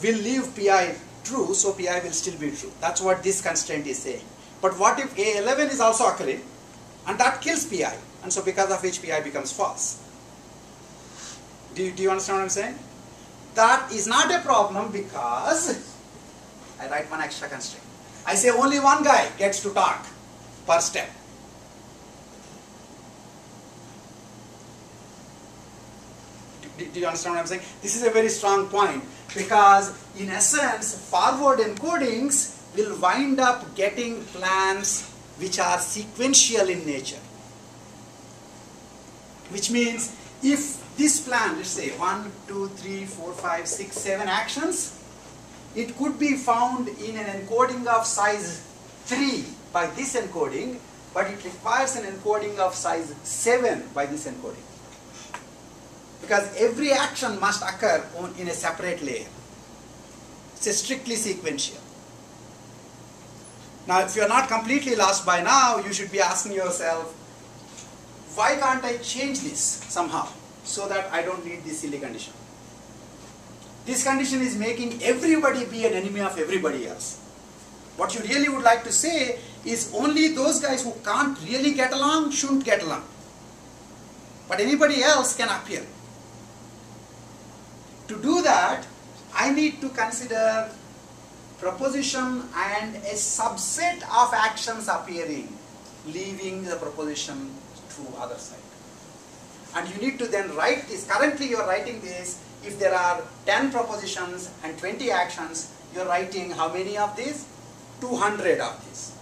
will leave Pi true, so Pi will still be true. That's what this constraint is saying. But what if A11 is also occurring and that kills Pi? And so because of which Pi becomes false. Do you understand what I'm saying? That is not a problem because I write one extra constraint. I say only one guy gets to talk per step. Do you understand what I'm saying? This is a very strong point because in essence forward encodings will wind up getting plans which are sequential in nature. Which means if this plan, let's say 1, 2, 3, 4, 5, 6, 7 actions, it could be found in an encoding of size 3 by this encoding, but it requires an encoding of size 7 by this encoding. Because every action must occur in a separate layer. It's a strictly sequential. Now, if you are not completely lost by now, you should be asking yourself, why can't I change this somehow so that I don't need this silly condition? This condition is making everybody be an enemy of everybody else. What you really would like to say is only those guys who can't really get along shouldn't get along. But anybody else can appear. To do that, I need to consider proposition and a subset of actions appearing, leaving the proposition to other side. And you need to then write this. Currently you are writing this, if there are 10 propositions and 20 actions, you are writing how many of these? 200 of these.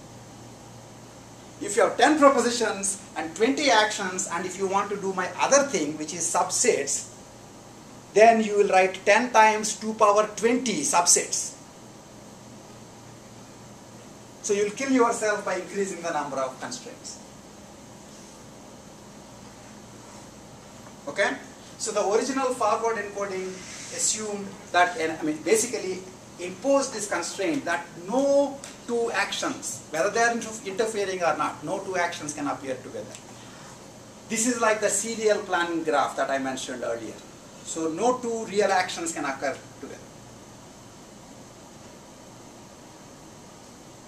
If you have 10 propositions and 20 actions, and if you want to do my other thing, which is subsets, then you will write 10 times 2 power 20 subsets. So you will kill yourself by increasing the number of constraints. Okay? So the original forward encoding assumed that, basically imposed this constraint that no two actions, whether they are interfering or not, no two actions can appear together. This is like the serial planning graph that I mentioned earlier. So no two real actions can occur together.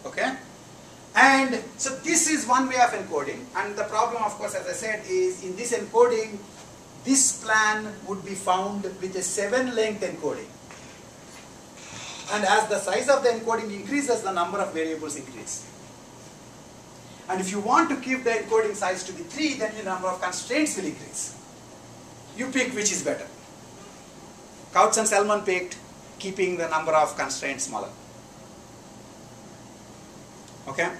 Okay? And so this is one way of encoding, and the problem, of course, as I said, is in this encoding, this plan would be found with a 7-length encoding. And as the size of the encoding increases, the number of variables increase. And if you want to keep the encoding size to be 3, then the number of constraints will increase. You pick which is better. Couch and Selman picked keeping the number of constraints smaller. Okay?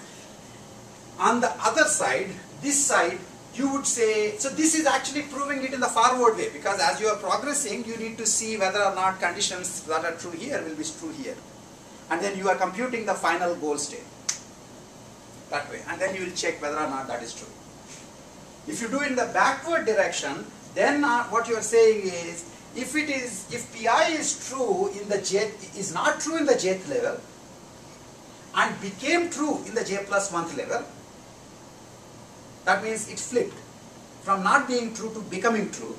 On the other side, this side, you would say, so this is actually proving it in the forward way, because as you are progressing, you need to see whether or not conditions that are true here will be true here. And then you are computing the final goal state that way, and then you will check whether or not that is true. If you do it in the backward direction, then what you are saying is, if pi is true in the is not true in the jth level, and became true in the j plus 1th level, that means it flipped from not being true to becoming true,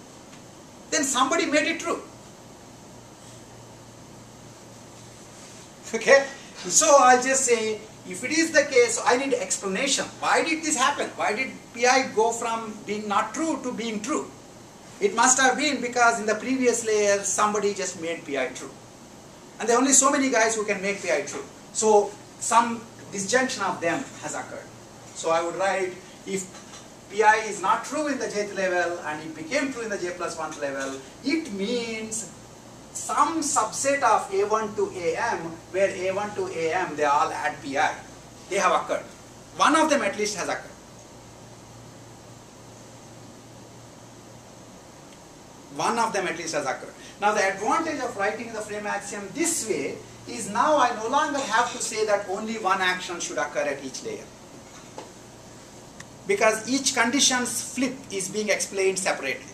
then somebody made it true. Okay? So I'll just say, if it is the case, I need explanation. Why did this happen? Why did pi go from being not true to being true? It must have been because in the previous layer, somebody just made pi true. And there are only so many guys who can make pi true. So some disjunction of them has occurred. So I would write, if pi is not true in the jth level and it became true in the j plus 1th level, it means some subset of a1 to am, where a1 to am, they all add pi. They have occurred. One of them at least has occurred. One of them at least has occurred. Now the advantage of writing the frame axiom this way is now I no longer have to say that only one action should occur at each layer, because each condition's flip is being explained separately.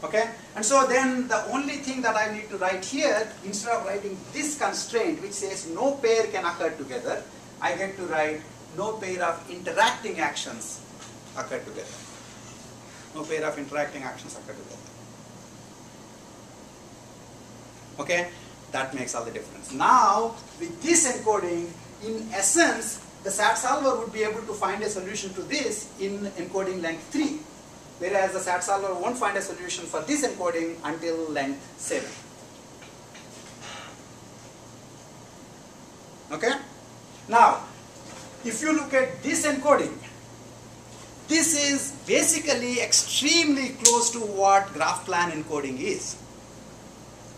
Okay? And so then the only thing that I need to write here, instead of writing this constraint which says no pair can occur together, I get to write no pair of interacting actions occur together. No pair of interacting actions occur together. Okay? That makes all the difference. Now, with this encoding, in essence, the SAT solver would be able to find a solution to this in encoding length 3, whereas the SAT solver won't find a solution for this encoding until length 7. Okay? Now, if you look at this encoding, this is basically extremely close to what graph plan encoding is.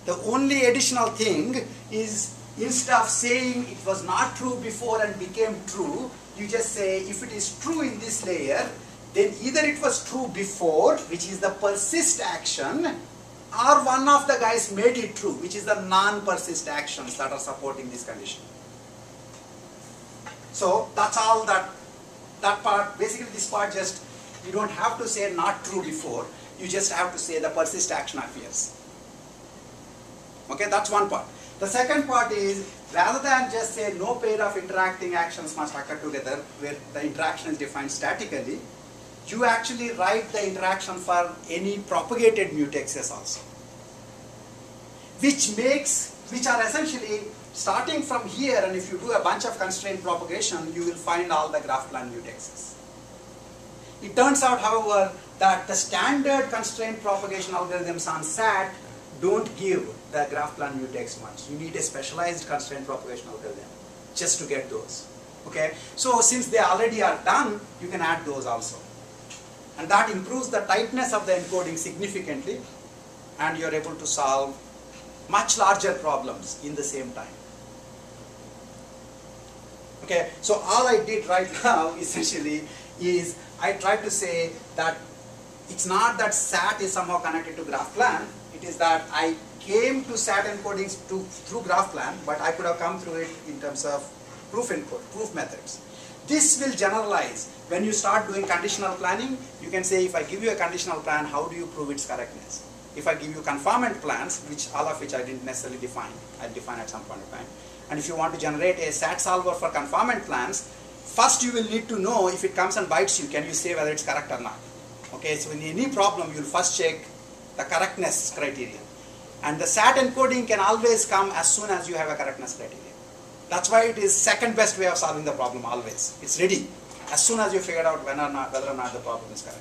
The only additional thing is, instead of saying it was not true before and became true, you just say if it is true in this layer, then either it was true before, which is the persist action, or one of the guys made it true, which is the non-persist actions that are supporting this condition. So that's all that part, basically this part just, you don't have to say not true before, you just have to say the persist action appears. Okay, that's one part. The second part is, rather than just say no pair of interacting actions must occur together, where the interaction is defined statically, you actually write the interaction for any propagated mutexes also. Which are essentially starting from here, and if you do a bunch of constraint propagation, you will find all the graph plan mutexes. It turns out, however, that the standard constraint propagation algorithms on SAT don't give the graph plan mutex ones. You need a specialized constraint propagation algorithm just to get those. Okay? So since they already are done, you can add those also. And that improves the tightness of the encoding significantly, and you're able to solve much larger problems in the same time. Okay, so all I did right now essentially is I tried to say that it's not that SAT is somehow connected to graph plan, it is that I came to SAT encodings through graph plan, but I could have come through it in terms of proof methods. This will generalize. When you start doing conditional planning, you can say, if I give you a conditional plan, how do you prove its correctness? if I give you conformant plans, all of which I didn't necessarily define, I'll define at some point of time. And if you want to generate a SAT solver for conformant plans, first you will need to know if it comes and bites you, can you say whether it's correct or not? Okay, so in any problem, you'll first check the correctness criterion. And the SAT encoding can always come as soon as you have a correctness criterion. That's why it is second best way of solving the problem always. It's ready as soon as you figured out whether or not the problem is correct.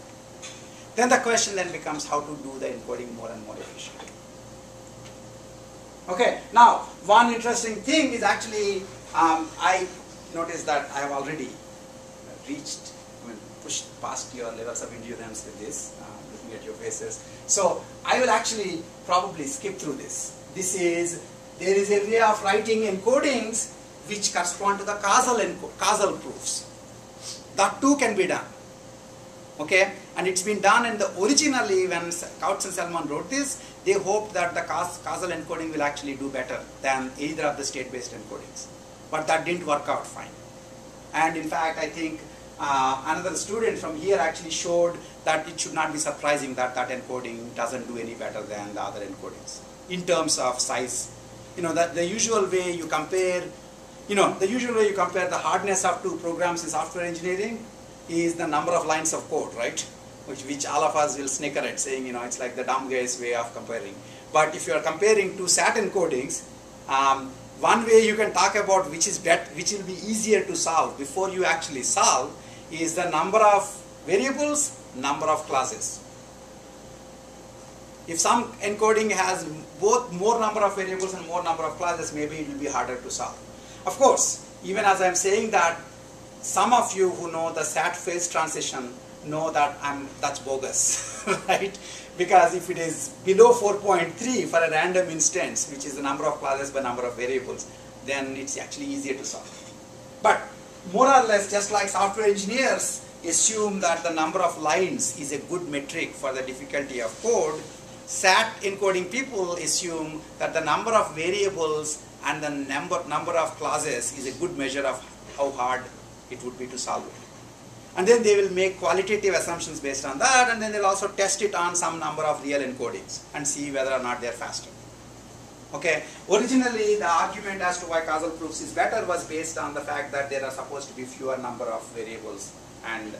Then the question then becomes how to do the encoding more and more efficiently. Okay, now one interesting thing is actually I noticed that I have already pushed past your levels of endurance with this, looking at your faces. So I will actually probably skip through this. There is a way of writing encodings which correspond to the causal proofs. That too can be done. Okay, and it's been done, and originally when Kautz and Selman wrote this, they hoped that the causal encoding will actually do better than either of the state-based encodings. But that didn't work out fine. And in fact, I think another student from here actually showed that it should not be surprising that that encoding doesn't do any better than the other encodings in terms of size. That the usual way you compare, the hardness of two programs in software engineering is the number of lines of code, right? Which all of us will snicker at, saying, it's like the dumb guy's way of comparing. But if you are comparing two SAT encodings, one way you can talk about which will be easier to solve before you actually solve is the number of variables, number of classes. If some encoding has both more number of variables and more number of classes, maybe it will be harder to solve. Of course, even as I am saying that, some of you who know the SAT phase transition know that that's bogus, right? Because if it is below 4.3 for a random instance, which is the number of classes by number of variables, then it's actually easier to solve. But more or less, just like software engineers assume that the number of lines is a good metric for the difficulty of code, SAT encoding people assume that the number of variables and the number of classes is a good measure of how hard it would be to solve it. And then they will make qualitative assumptions based on that, and then they'll also test it on some number of real encodings and see whether or not they're faster. Okay, originally the argument as to why causal proofs is better was based on the fact that there are supposed to be fewer number of variables and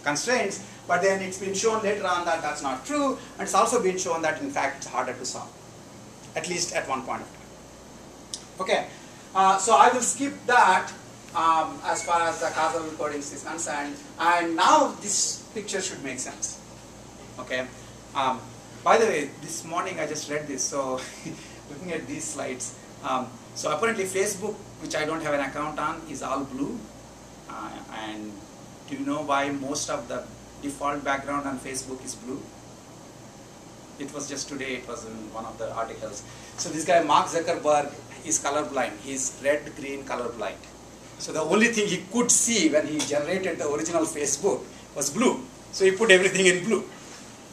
constraints, but then it's been shown later on that that's not true, and it's also been shown that in fact it's harder to solve, at least at one point of time. Okay, so I will skip that as far as the causal encodings is concerned, and now this picture should make sense. Okay. By the way, this morning I just read this, so looking at these slides, so apparently Facebook, which I don't have an account on, is all blue, and do you know why most of the default background on Facebook is blue? It was just today, it was in one of the articles. So this guy Mark Zuckerberg is colorblind, he's red-green colorblind. So the only thing he could see when he generated the original Facebook was blue. So he put everything in blue.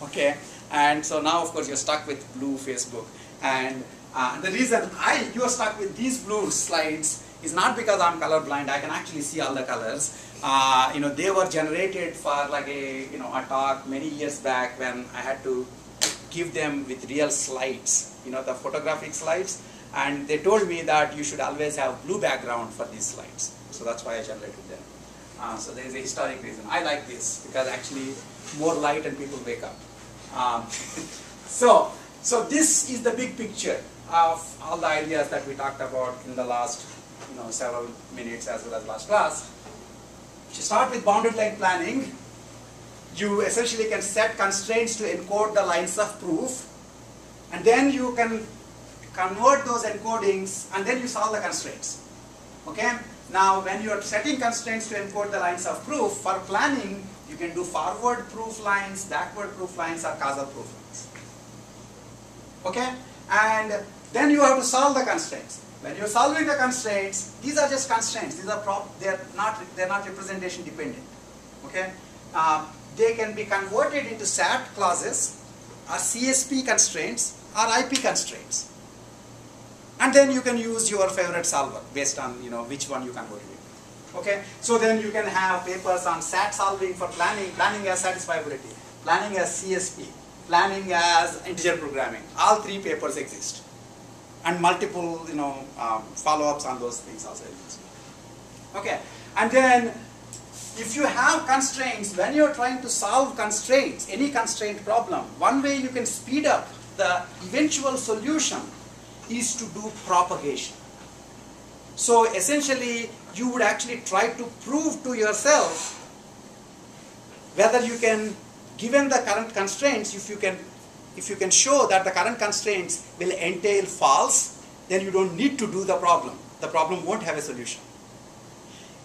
Okay, and so now of course you're stuck with blue Facebook. And the reason you're stuck with these blue slides is not because I'm colorblind. I can actually see all the colors. They were generated for like a talk many years back when I had to give them with real slides, the photographic slides. And they told me that you should always have blue background for these slides. So that's why I generated them. So there is a historic reason. I like this because actually more light and people wake up. So this is the big picture of all the ideas that we talked about in the last several minutes as well as last class. If you start with bounded length planning, you essentially can set constraints to encode the lines of proof, and then you can convert those encodings and then you solve the constraints. Okay? Now when you are setting constraints to encode the lines of proof, for planning you can do forward proof lines, backward proof lines, or causal proof lines. Okay? And then you have to solve the constraints. When you're solving the constraints, these are just constraints. These are they're not representation dependent. Okay? They can be converted into SAT clauses or CSP constraints or IP constraints. And then you can use your favorite solver based on which one you convert it into. Okay? So then you can have papers on SAT solving for planning, planning as satisfiability, planning as CSP, planning as integer programming. All three papers exist, and multiple follow-ups on those things also exist. Okay, and then if you have constraints, when you're trying to solve constraints, any constraint problem, one way you can speed up the eventual solution is to do propagation. So essentially, you would actually try to prove to yourself whether you can, given the current constraints, if you can show that the current constraints will entail false, then you don't need to do the problem. The problem won't have a solution.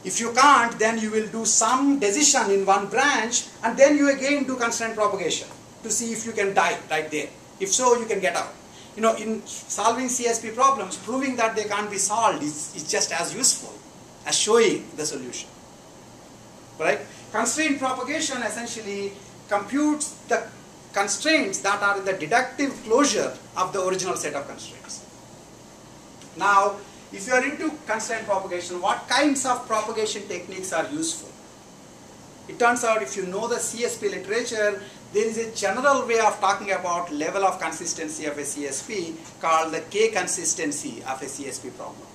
If you can't, then you will do some decision in one branch, and then you again do constraint propagation to see if you can die right there. If so, you can get out. In solving CSP problems, proving that they can't be solved is just as useful as showing the solution. Right? Constraint propagation essentially computes the constraints that are in the deductive closure of the original set of constraints. Now, if you are into constraint propagation, what kinds of propagation techniques are useful? It turns out if you know the CSP literature, there is a general way of talking about level of consistency of a CSP called the K consistency of a CSP problem.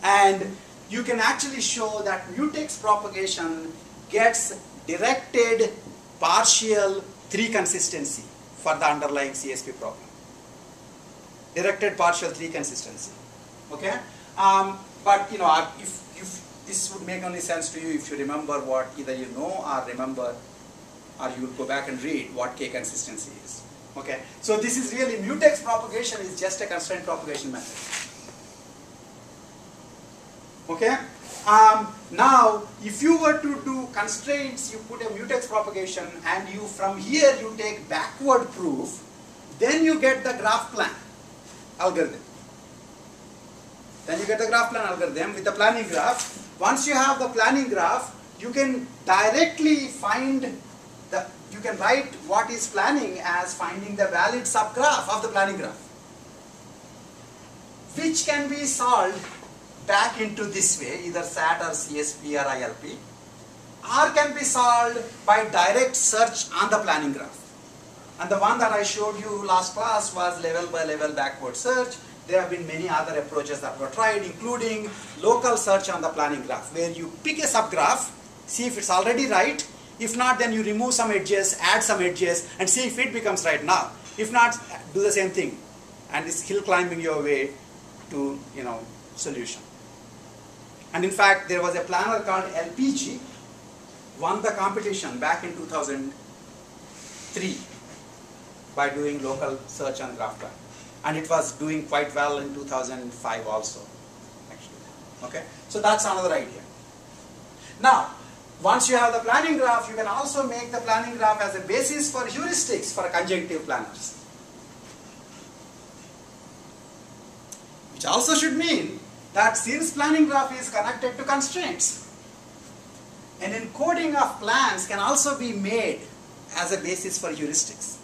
And you can actually show that mutex propagation gets directed partial 3 consistency for the underlying CSP problem. Directed partial 3 consistency. Okay? But if this would make only sense to you if you remember what either you know or remember, or you will go back and read what K consistency is. Okay? So this is really, mutex propagation is just a constraint propagation method. Okay? Now, if you were to do constraints, you put a mutex propagation, and from here you take backward proof, then you get the graph plan algorithm. Then you get the graph plan algorithm with the planning graph. Once you have the planning graph, you can directly you can write what is planning as finding the valid subgraph of the planning graph, which can be solved back into this way, either SAT or CSP or ILP, or can be solved by direct search on the planning graph. And the one that I showed you last class was level by level backward search. There have been many other approaches that were tried, including local search on the planning graph, where you pick a subgraph, see if it's already right. If not, then you remove some edges, add some edges, and see if it becomes right now. If not, do the same thing, and it's hill climbing your way to solution. And in fact, there was a planner called LPG, won the competition back in 2003 by doing local search on graph plan. And it was doing quite well in 2005 also, actually. Okay? So that's another idea. Now, once you have the planning graph, you can also make the planning graph as a basis for heuristics for conjunctive planners. Which also should mean that since planning graph is connected to constraints, an encoding of plans can also be made as a basis for heuristics.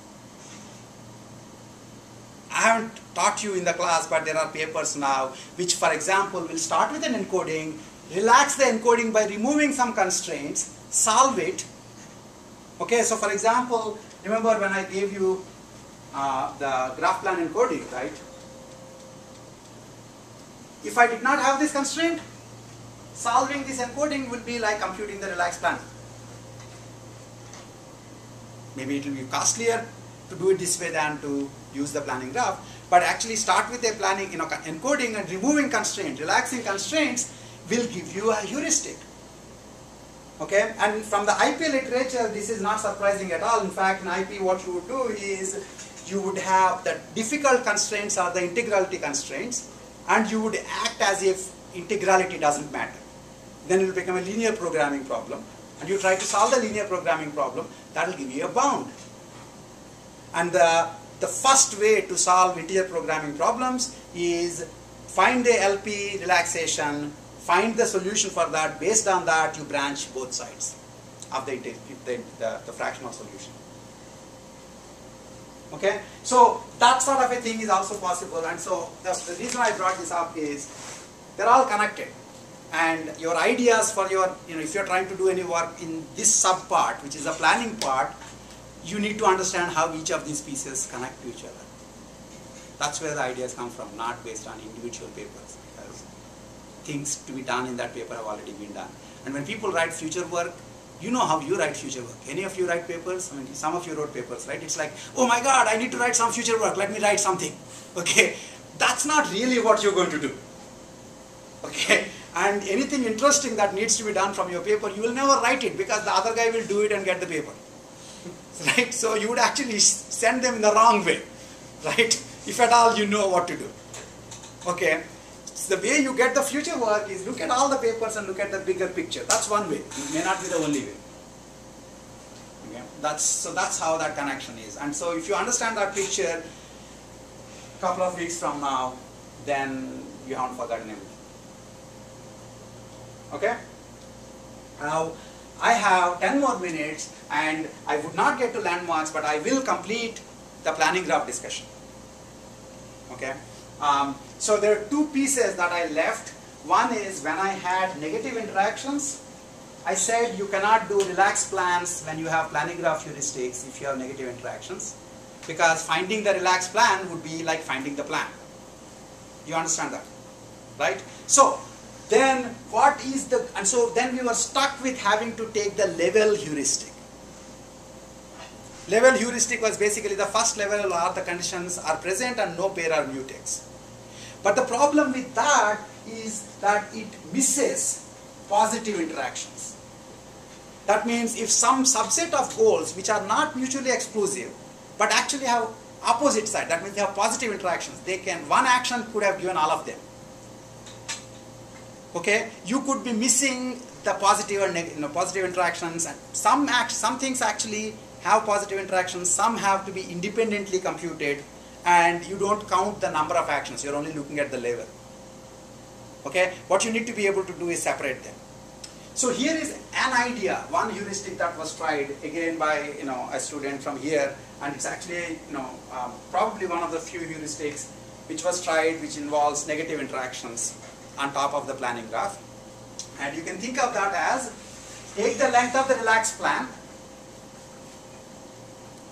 I haven't taught you in the class, but there are papers now which, for example, will start with an encoding, relax the encoding by removing some constraints, solve it. Okay, so for example, remember when I gave you the graph plan encoding, right? If I did not have this constraint, solving this encoding will be like computing the relaxed plan. Maybe it will be costlier to do it this way than to use the planning graph, but actually start with a planning, encoding and removing constraints, relaxing constraints will give you a heuristic. Okay, and from the IP literature, this is not surprising at all. In fact, in IP, what you would do is you would have the difficult constraints or the integrality constraints, and you would act as if integrality doesn't matter. Then it will become a linear programming problem, and you try to solve the linear programming problem, that will give you a bound. And the first way to solve integer programming problems is find the LP relaxation, find the solution for that. Based on that, you branch both sides of the fractional solution. Okay, so that sort of a thing is also possible. And so the reason I brought this up is they're all connected. And your ideas for your, if you're trying to do any work in this sub part, which is the planning part, you need to understand how each of these pieces connect to each other. That's where the ideas come from, not based on individual papers, because things to be done in that paper have already been done. And when people write future work, you know how you write future work. Any of you write papers? I mean, some of you wrote papers, right? It's like, oh my God, I need to write some future work. Let me write something. Okay, that's not really what you're going to do. Okay, and anything interesting that needs to be done from your paper, you will never write it because the other guy will do it and get the paper. Right? So you would actually send them the wrong way, right? If at all you know what to do. Okay, so the way you get the future work is look at all the papers and look at the bigger picture. That's one way. It may not be the only way. Okay, that's how that connection is. And so if you understand that picture, a couple of weeks from now, then you haven't forgotten everything. Okay? Now, I have 10 more minutes and I would not get to landmarks, but I will complete the planning graph discussion. Okay? So there are two pieces that I left. One is when I had negative interactions, I said you cannot do relaxed plans when you have planning graph heuristics if you have negative interactions, because finding the relaxed plan would be like finding the plan. You understand that? Right? So, then what is the, and so then we were stuck with having to take the level heuristic. Level heuristic was basically the first level are the conditions are present and no pair are mutex. But the problem with that is that it misses positive interactions. That means if some subset of goals which are not mutually exclusive but actually have opposite side, that means they have positive interactions, they can, one action could have given all of them. Okay, you could be missing the positive and positive interactions, and some things actually have positive interactions, some have to be independently computed, and you don't count the number of actions, you're only looking at the level. Okay, what you need to be able to do is separate them. So here is an idea, one heuristic that was tried again by a student from here, and it's actually probably one of the few heuristics which was tried, which involves negative interactions on top of the planning graph. And you can think of that as take the length of the relaxed plan.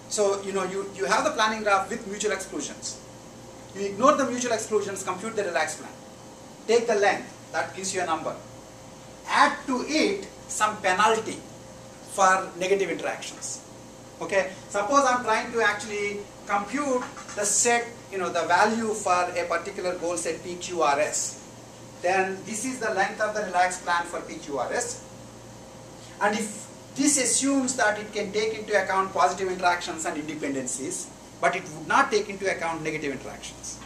So you have the planning graph with mutual exclusions. You ignore the mutual exclusions, compute the relaxed plan. Take the length, that gives you a number. Add to it some penalty for negative interactions. Okay, suppose I'm trying to actually compute the set, the value for a particular goal set PQRS. Then this is the length of the relaxed plan for PQRS. And if this assumes that it can take into account positive interactions and independencies, but it would not take into account negative interactions.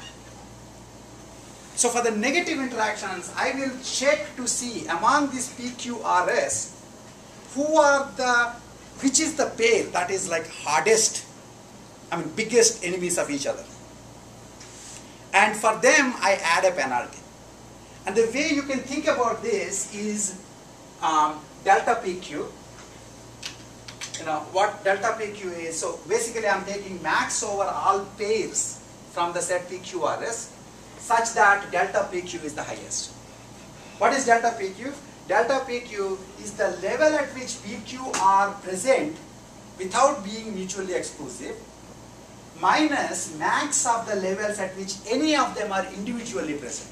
So for the negative interactions, I will check to see among these PQRS, which is the pair that is like hardest, biggest enemies of each other. And for them, I add a penalty. And the way you can think about this is delta PQ. What delta PQ is, so basically I'm taking max over all pairs from the set PQRS such that delta PQ is the highest. What is delta PQ? Delta PQ is the level at which PQ are present without being mutually exclusive minus max of the levels at which any of them are individually present.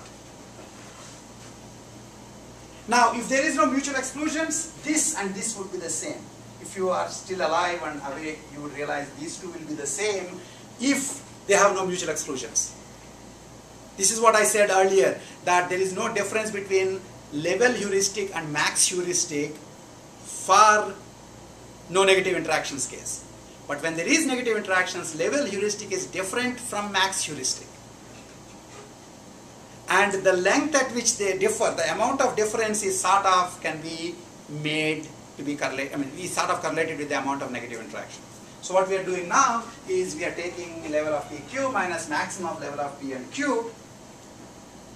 Now, if there is no mutual exclusions, this and this would be the same. If you are still alive and awake, you would realize these two will be the same if they have no mutual exclusions. This is what I said earlier, that there is no difference between level heuristic and max heuristic for no negative interactions case. But when there is negative interactions, level heuristic is different from max heuristic. And the length at which they differ, the amount of difference is can be made to be correlated, is correlated with the amount of negative interaction. So what we are doing now is we are taking level of PQ minus maximum level of P and Q,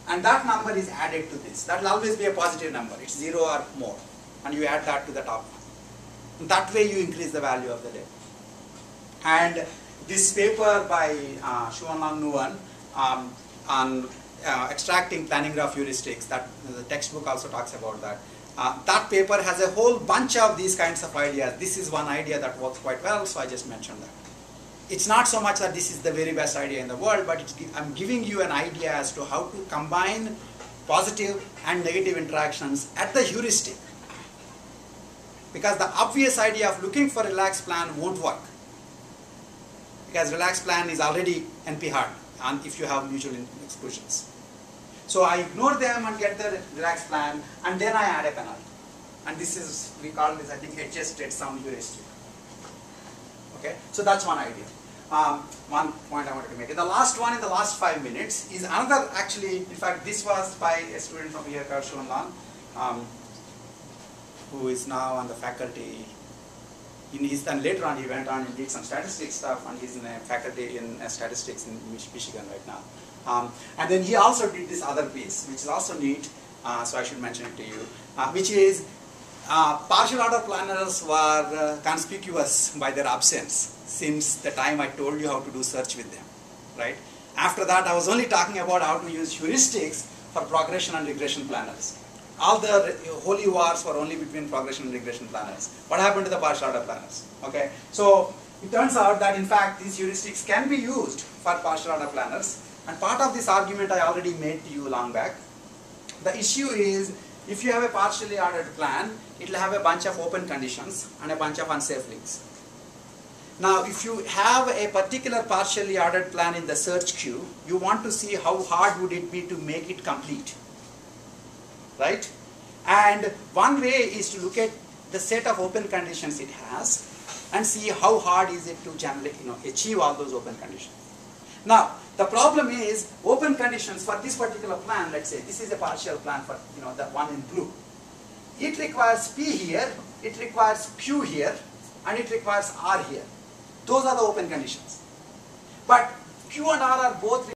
and that number is added to this. That will always be a positive number, it's 0 or more, and you add that to the top one. That way you increase the value of the level. And this paper by Xuanlang Nguyen on extracting planning graph heuristics, that the textbook also talks about that. That paper has a whole bunch of these kinds of ideas. This is one idea that works quite well, so I just mentioned that. It's not so much that this is the very best idea in the world, but I'm giving you an idea as to how to combine positive and negative interactions at the heuristic. Because the obvious idea of looking for a relaxed plan won't work. Because relaxed plan is already NP hard, and if you have mutual exclusions. So I ignore them and get the relaxed plan, and then I add a penalty. And this is, we call this, I think, adjusted sum heuristic. Okay, so that's one idea. One point I wanted to make. And the last one in the last 5 minutes is another, actually, in fact, this was by a student from here called Shun Lan, who is now on the faculty. Then later on he went on and did some statistics stuff, and he's in a faculty in statistics in Michigan right now. And then he also did this other piece, which is also neat, so I should mention it to you, which is partial order planners were conspicuous by their absence since the time I told you how to do search with them, right? After that, I was only talking about how to use heuristics for progression and regression planners. All the holy wars were only between progression and regression planners. What happened to the partial order planners? Okay, so it turns out that in fact these heuristics can be used for partial order planners, and part of this argument I already made to you long back. The issue is, if you have a partially ordered plan, it will have a bunch of open conditions and a bunch of unsafe links. Now, if you have a particular partially ordered plan in the search queue, you want to see how hard would it be to make it complete, right? And one way is to look at the set of open conditions it has and see how hard is it to generally, achieve all those open conditions. Now, the problem is open conditions for this particular plan. Let's say this is a partial plan for the one in blue. It requires P here, it requires Q here, and it requires R here. Those are the open conditions. But Q and R are both